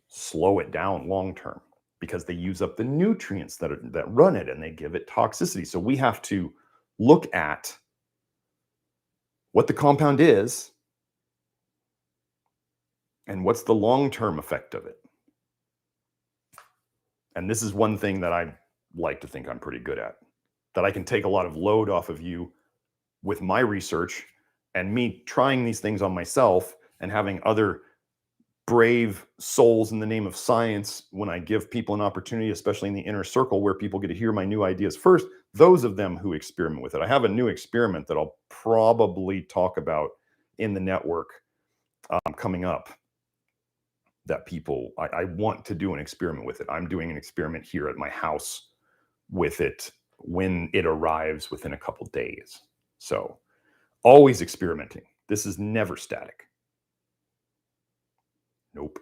A: slow it down long-term because they use up the nutrients that run it and they give it toxicity. So we have to look at what the compound is and what's the long-term effect of it. And this is one thing that I like to think I'm pretty good at, that I can take a lot of load off of you with my research and me trying these things on myself and having other brave souls in the name of science when I give people an opportunity, especially in the inner circle where people get to hear my new ideas first, those of them who experiment with it. I have a new experiment that I'll probably talk about in the network coming up that I want to do an experiment with it. I'm doing an experiment here at my house with it when it arrives within a couple days. So always experimenting. This is never static. Nope.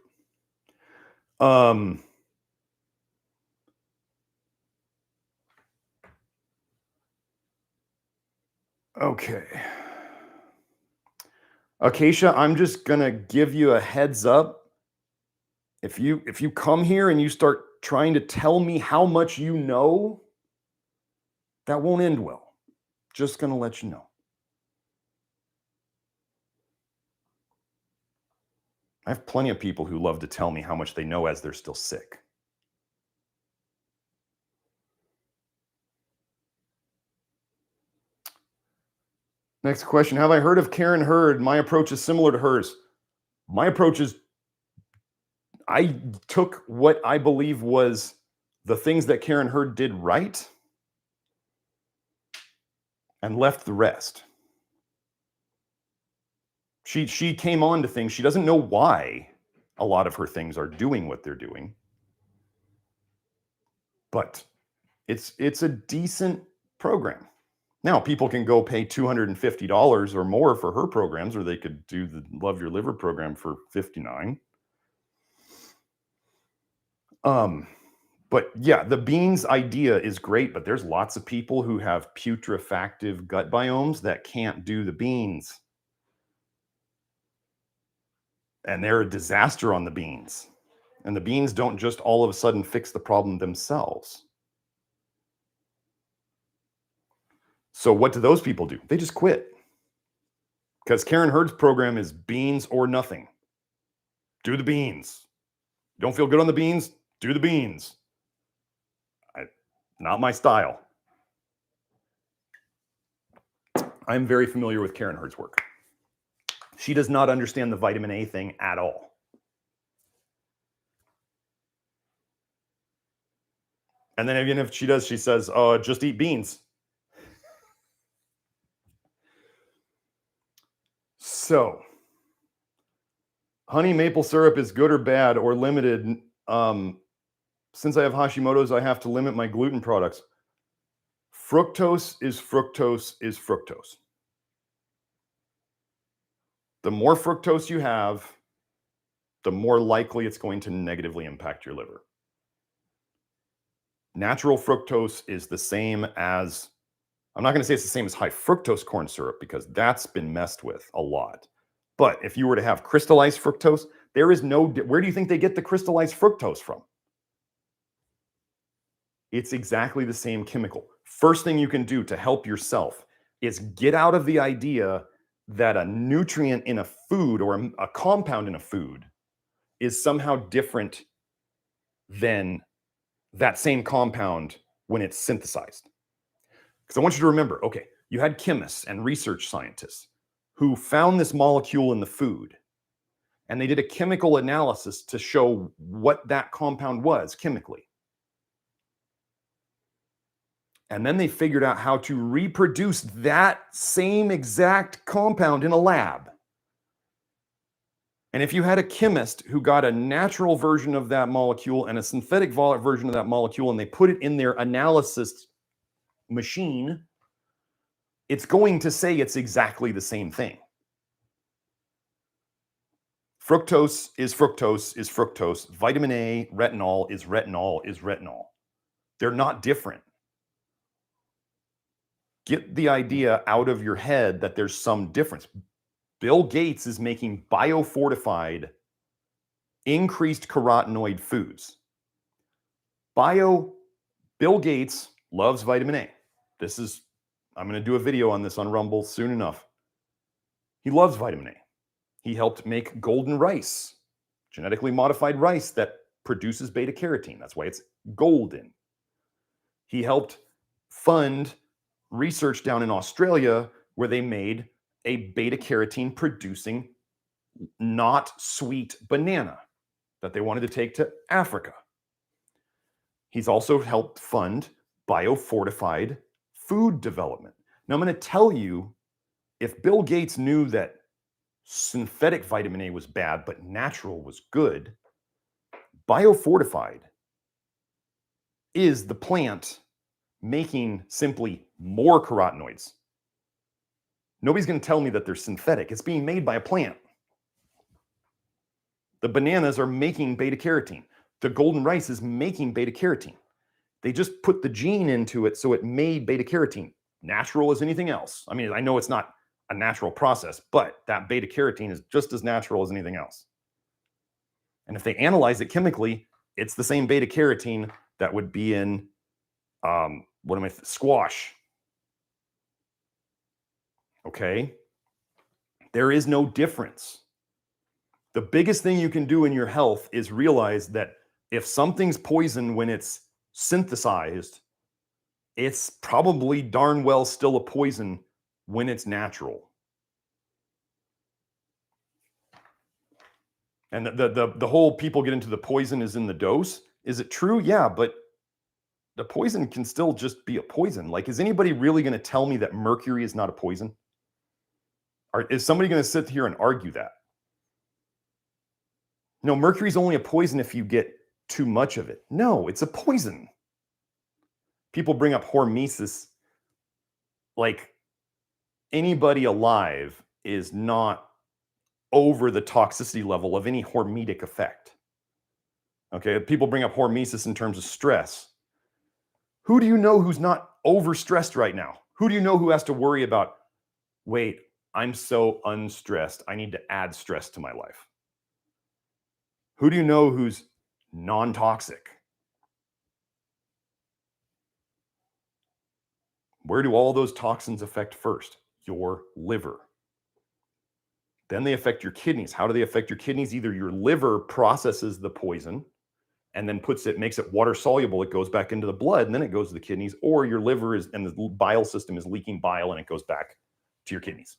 A: Okay. Acacia, I'm just going to give you a heads up. If you come here and you start trying to tell me how much you know, that won't end well. Just going to let you know. I have plenty of people who love to tell me how much they know as they're still sick. Next question. Have I heard of Karen Hurd? My approach is similar to hers. My approach is I took what I believe was the things that Karen Hurd did right and left the rest. She came on to things. She doesn't know why a lot of her things are doing what they're doing. But it's a decent program. Now, people can go pay $250 or more for her programs, or they could do the Love Your Liver program for $59. But yeah, the beans idea is great, but there's lots of people who have putrefactive gut biomes that can't do the beans. And they're a disaster on the beans. And the beans don't just all of a sudden fix the problem themselves. So what do those people do? They just quit. Because Karen Hurd's program is beans or nothing. Do the beans. Don't feel good on the beans? Do the beans. Not my style. I'm very familiar with Karen Hurd's work. She does not understand the vitamin A thing at all. And then even if she does, she says, oh, just eat beans. So, honey maple syrup is good or bad or limited? Since I have Hashimoto's, I have to limit my gluten products. Fructose is fructose is fructose. The more fructose you have, the more likely it's going to negatively impact your liver. Natural fructose is the same as, I'm not going to say it's the same as high fructose corn syrup because that's been messed with a lot. But if you were to have crystallized fructose, there is no, where do you think they get the crystallized fructose from? It's exactly the same chemical. First thing you can do to help yourself is get out of the idea that a nutrient in a food or a compound in a food is somehow different than that same compound when it's synthesized. Because I want you to remember, okay, you had chemists and research scientists who found this molecule in the food, and they did a chemical analysis to show what that compound was chemically. And then they figured out how to reproduce that same exact compound in a lab. And if you had a chemist who got a natural version of that molecule and a synthetic version of that molecule, and they put it in their analysis machine, it's going to say it's exactly the same thing. Fructose is fructose is fructose. Vitamin A, retinol is retinol is retinol. They're not different. Get the idea out of your head that there's some difference. Bill Gates is making biofortified, increased carotenoid foods. Bill Gates loves vitamin A. I'm going to do a video on this on Rumble soon enough. He loves vitamin A. He helped make golden rice, genetically modified rice that produces beta carotene. That's why it's golden. He helped fund research down in Australia where they made a beta carotene producing not sweet banana that they wanted to take to Africa. He's also helped fund biofortified food development. Now I'm going to tell you, if Bill Gates knew that synthetic vitamin A was bad but natural was good, biofortified is the plant making simply more carotenoids. Nobody's going to tell me that they're synthetic. It's being made by a plant. The bananas are making beta carotene. The golden rice is making beta carotene. They just put the gene into it so it made beta carotene. Natural as anything else. I mean, I know it's not a natural process, but that beta carotene is just as natural as anything else. And if they analyze it chemically, it's the same beta carotene that would be in squash. Okay? There is no difference. The biggest thing you can do in your health is realize that if something's poison when it's synthesized, it's probably darn well still a poison when it's natural. And the whole people get into the poison is in the dose. Is it true? Yeah, but the poison can still just be a poison. Like, is anybody really going to tell me that mercury is not a poison? Is somebody going to sit here and argue that? No, mercury is only a poison if you get too much of it. No, it's a poison. People bring up hormesis. Like, anybody alive is not over the toxicity level of any hormetic effect. Okay, people bring up hormesis in terms of stress. Who do you know who's not overstressed right now? Who do you know who has to worry about, wait, I'm so unstressed, I need to add stress to my life? Who do you know who's non-toxic? Where do all those toxins affect first? Your liver. Then they affect your kidneys. How do they affect your kidneys? Either your liver processes the poison and then makes it water soluble. It goes back into the blood and then it goes to the kidneys, or your liver and the bile system is leaking bile and it goes back to your kidneys.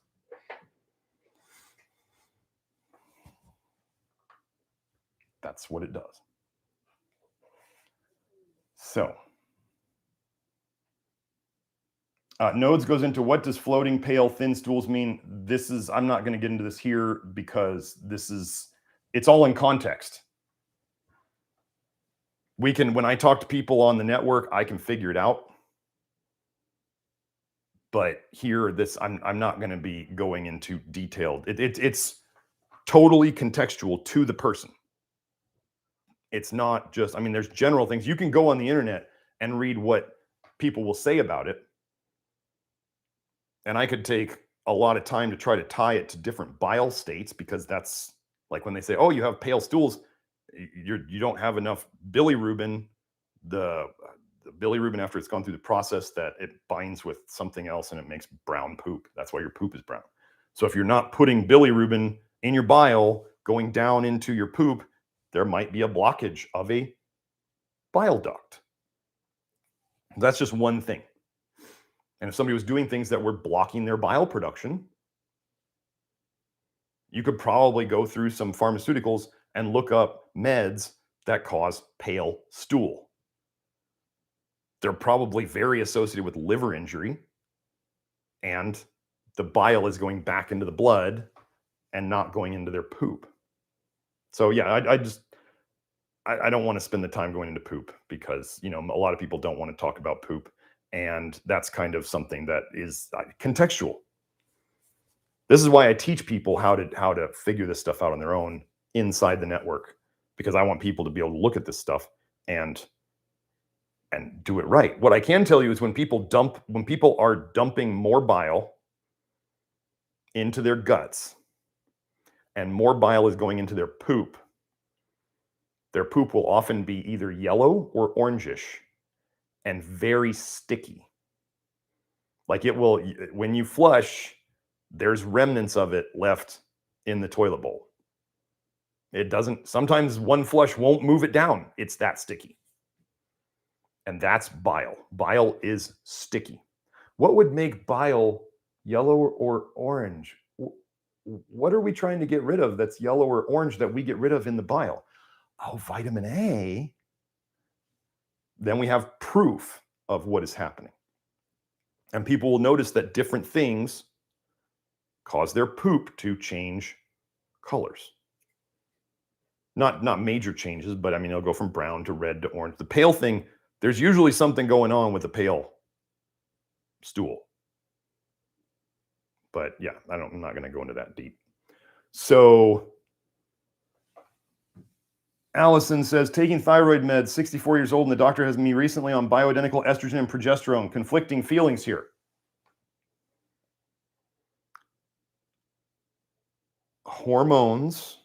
A: That's what it does. So, Nodes goes into, what does floating pale thin stools mean? I'm not going to get into this here because it's all in context. When I talk to people on the network, I can figure it out. But here, I'm not going to be going into detailed. It's totally contextual to the person. It's not just, there's general things. You can go on the internet and read what people will say about it. And I could take a lot of time to try to tie it to different bile states, because that's like when they say, oh, you have pale stools, you don't have enough bilirubin. The bilirubin, after it's gone through the process, that it binds with something else and it makes brown poop. That's why your poop is brown. So if you're not putting bilirubin in your bile going down into your poop, there might be a blockage of a bile duct. That's just one thing. And if somebody was doing things that were blocking their bile production, you could probably go through some pharmaceuticals and look up meds that cause pale stool. They're probably very associated with liver injury, and the bile is going back into the blood and not going into their poop. So yeah, I don't want to spend the time going into poop, because a lot of people don't want to talk about poop, and that's kind of something that is contextual. This is why I teach people how to figure this stuff out on their own inside the network, because I want people to be able to look at this stuff and do it right. What I can tell you is when people are dumping more bile into their guts and more bile is going into their poop will often be either yellow or orangish and very sticky. Like, it will, when you flush, there's remnants of it left in the toilet bowl. It doesn't, sometimes one flush won't move it down. It's that sticky. And that's bile. Bile is sticky. What would make bile yellow or orange? What are we trying to get rid of that's yellow or orange that we get rid of in the bile? Oh, vitamin A. Then we have proof of what is happening. And people will notice that different things cause their poop to change colors. Not major changes, but it'll go from brown to red to orange. The pale thing, there's usually something going on with the pale stool. But yeah, I'm not going to go into that deep. So Allison says, taking thyroid meds, 64 years old, and the doctor has me recently on bioidentical estrogen and progesterone. Conflicting feelings here. Hormones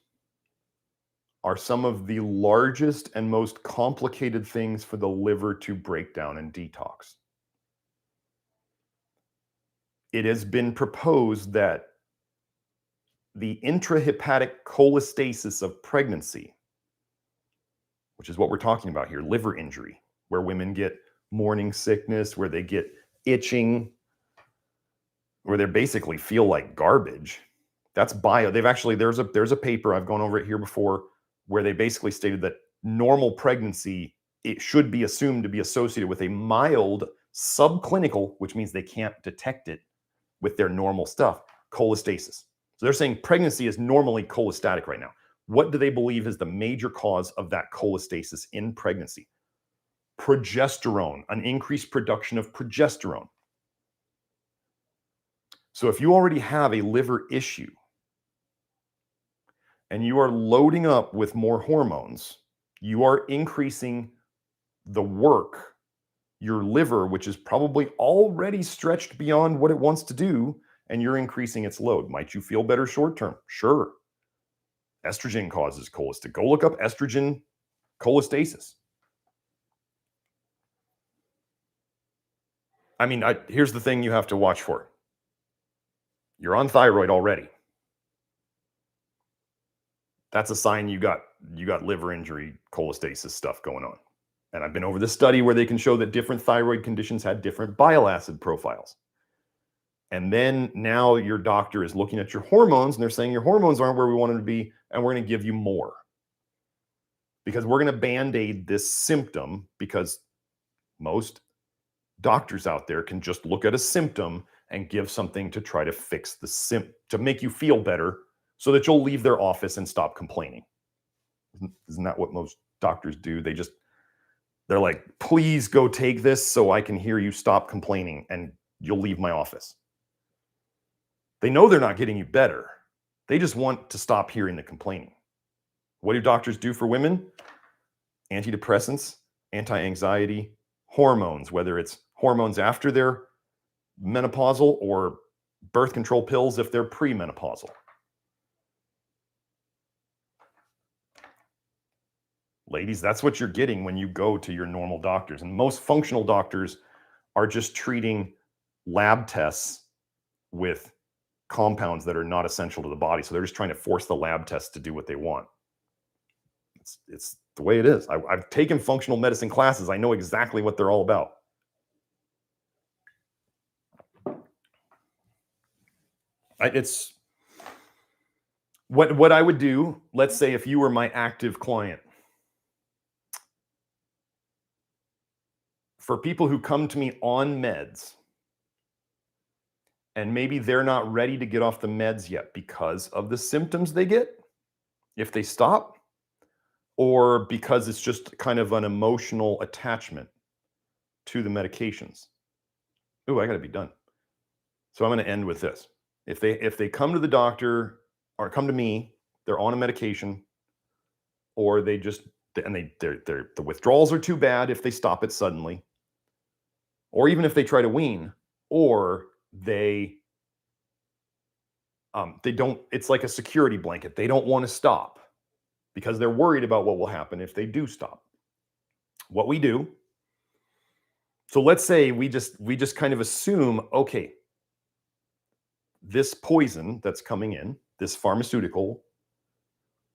A: are some of the largest and most complicated things for the liver to break down and detox. It has been proposed that the intrahepatic cholestasis of pregnancy, which is what we're talking about here, liver injury, where women get morning sickness, where they get itching, where they basically feel like garbage. That's bio. There's a paper, I've gone over it here before, where they basically stated that normal pregnancy, it should be assumed to be associated with a mild subclinical, which means they can't detect it with their normal stuff, cholestasis. So they're saying pregnancy is normally cholestatic right now. What do they believe is the major cause of that cholestasis in pregnancy? Progesterone, an increased production of progesterone. So if you already have a liver issue and you are loading up with more hormones, you are increasing the work. Your liver, which is probably already stretched beyond what it wants to do, and you're increasing its load. Might you feel better short term? Sure. Estrogen causes cholestasis. Go look up estrogen cholestasis. I mean, here's the thing you have to watch for. You're on thyroid already. That's a sign you got liver injury, cholestasis stuff going on. And I've been over this study where they can show that different thyroid conditions had different bile acid profiles. And then now your doctor is looking at your hormones and they're saying your hormones aren't where we want them to be, and we're going to give you more. Because we're going to band-aid this symptom, because most doctors out there can just look at a symptom and give something to try to fix the symptom, to make you feel better so that you'll leave their office and stop complaining. Isn't that what most doctors do? They're like, please go take this so I can hear you stop complaining and you'll leave my office. They know they're not getting you better. They just want to stop hearing the complaining. What do doctors do for women? Antidepressants, anti-anxiety, hormones, whether it's hormones after they're menopausal or birth control pills if they're premenopausal. Ladies, that's what you're getting when you go to your normal doctors. And most functional doctors are just treating lab tests with compounds that are not essential to the body. So they're just trying to force the lab tests to do what they want. It's the way it is. I've taken functional medicine classes. I know exactly what they're all about. It's what I would do. Let's say if you were my active client. For people who come to me on meds, and maybe they're not ready to get off the meds yet because of the symptoms they get if they stop, or because it's just kind of an emotional attachment to the medications. Ooh, I got to be done. So I'm going to end with this. If they come to the doctor or come to me, they're on a medication, or the withdrawals are too bad if they stop it suddenly, or even if they try to wean, or they don't, it's like a security blanket. They don't want to stop because they're worried about what will happen if they do stop. What we do, so let's say we just kind of assume, okay, this poison that's coming in, this pharmaceutical,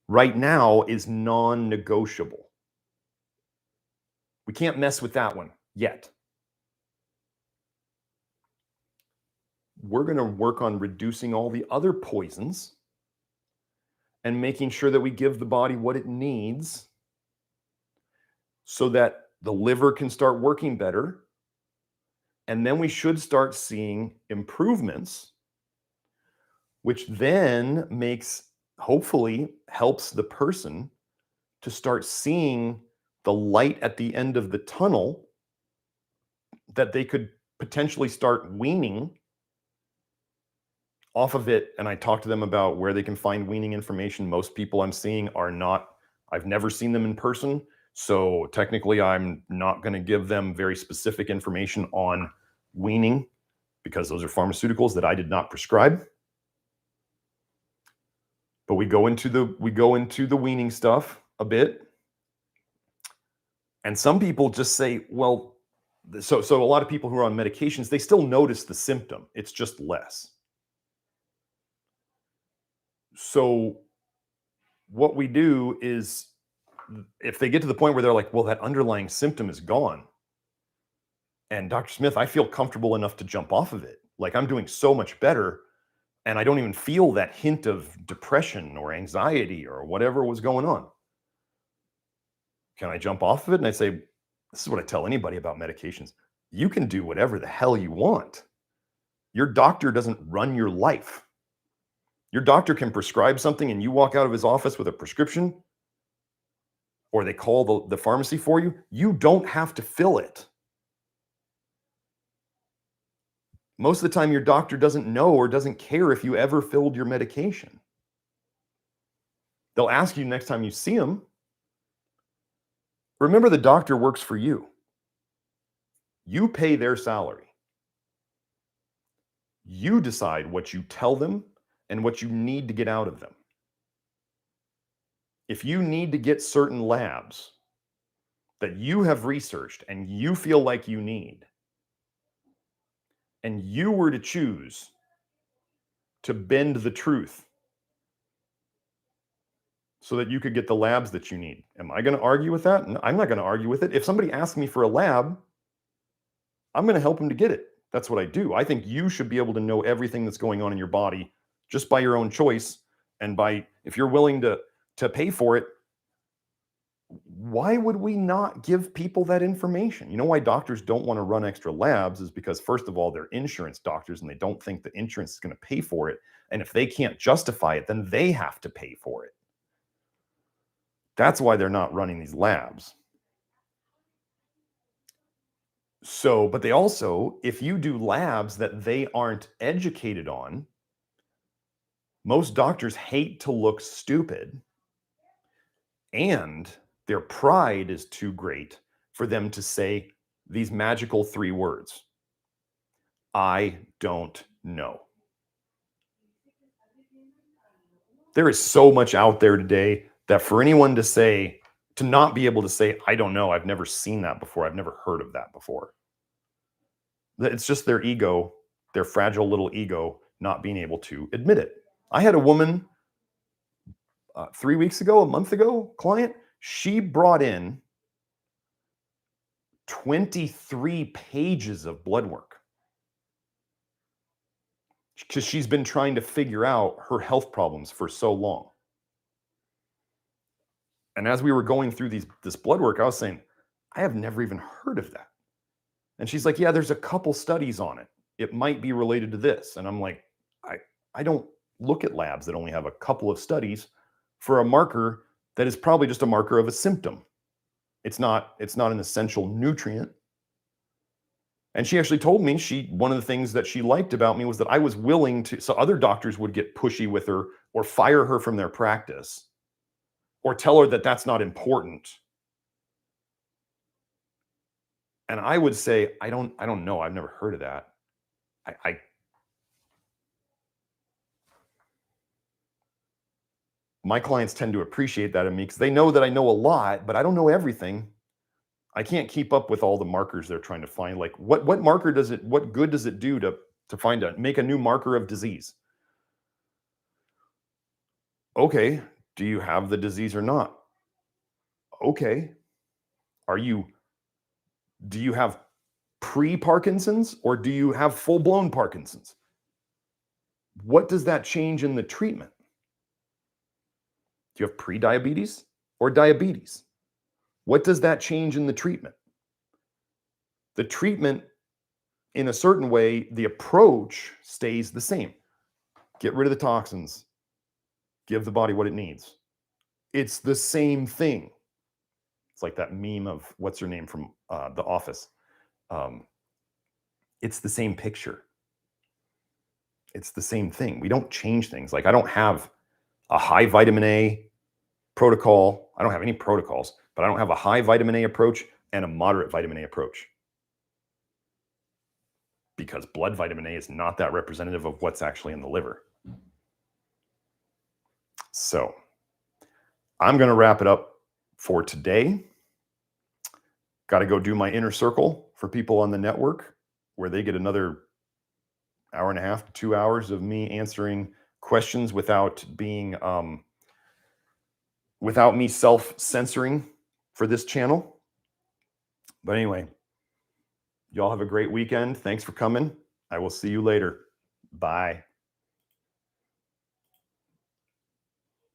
A: right now is non-negotiable. We can't mess with that one yet. We're going to work on reducing all the other poisons and making sure that we give the body what it needs so that the liver can start working better. And then we should start seeing improvements, which then hopefully helps the person to start seeing the light at the end of the tunnel, that they could potentially start weaning off of it. And I talk to them about where they can find weaning information. Most people I'm seeing I've never seen them in person. So technically I'm not going to give them very specific information on weaning because those are pharmaceuticals that I did not prescribe. But we go into the weaning stuff a bit. And some people just say, well, so a lot of people who are on medications, they still notice the symptom. It's just less. So what we do is, if they get to the point where they're like, well, that underlying symptom is gone, and Dr. Smith, I feel comfortable enough to jump off of it. Like, I'm doing so much better, and I don't even feel that hint of depression or anxiety or whatever was going on. Can I jump off of it? And I say, this is what I tell anybody about medications. You can do whatever the hell you want. Your doctor doesn't run your life. Your doctor can prescribe something and you walk out of his office with a prescription, or they call the pharmacy for you. You don't have to fill it. Most of the time, your doctor doesn't know or doesn't care if you ever filled your medication. They'll ask you next time you see them. Remember, the doctor works for you. You pay their salary. You decide what you tell them and what you need to get out of them. If you need to get certain labs that you have researched and you feel like you need, and you were to choose to bend the truth so that you could get the labs that you need, am I going to argue with that? No, I'm not going to argue with it. If somebody asks me for a lab, I'm going to help them to get it. That's what I do. I think you should be able to know everything that's going on in your body just by your own choice, and by, if you're willing to pay for it. Why would we not give people that information? You know why doctors don't want to run extra labs is because, first of all, they're insurance doctors and they don't think the insurance is going to pay for it. And if they can't justify it, then they have to pay for it. That's why they're not running these labs. So, but they also, if you do labs that they aren't educated on, most doctors hate to look stupid, and their pride is too great for them to say these magical 3 words. I don't know. There is so much out there today that for anyone to say, to not be able to say, I don't know, I've never seen that before, I've never heard of that before. It's just their ego, their fragile little ego, not being able to admit it. I had a woman 3 weeks ago, a month ago, client, she brought in 23 pages of blood work because she's been trying to figure out her health problems for so long. And as we were going through this blood work, I was saying, I have never even heard of that. And she's like, yeah, there's a couple studies on it. It might be related to this. And I'm like, I don't look at labs that only have a couple of studies for a marker that is probably just a marker of a symptom. It's not an essential nutrient. And she actually told me one of the things that she liked about me was that I was willing to, so other doctors would get pushy with her or fire her from their practice or tell her that that's not important. And I would say, I don't know. I've never heard of that. My clients tend to appreciate that in me because they know that I know a lot, but I don't know everything. I can't keep up with all the markers they're trying to find. Like what marker does it, what good does it do to make a new marker of disease? Okay, do you have the disease or not? Okay. Do you have pre-Parkinson's or do you have full-blown Parkinson's? What does that change in the treatment? Do you have pre-diabetes or diabetes? What does that change in the treatment? The treatment, in a certain way, the approach stays the same. Get rid of the toxins. Give the body what it needs. It's the same thing. It's like that meme of what's her name from The Office. It's the same picture. It's the same thing. We don't change things. Like I don't have a high vitamin A protocol. I don't have any protocols, but I don't have a high vitamin A approach and a moderate vitamin A approach. Because blood vitamin A is not that representative of what's actually in the liver. So I'm going to wrap it up for today. Got to go do my inner circle for people on the network where they get another hour and a half to 2 hours of me answering questions without being, without me self-censoring for this channel. But anyway, y'all have a great weekend. Thanks for coming. I will see you later. Bye.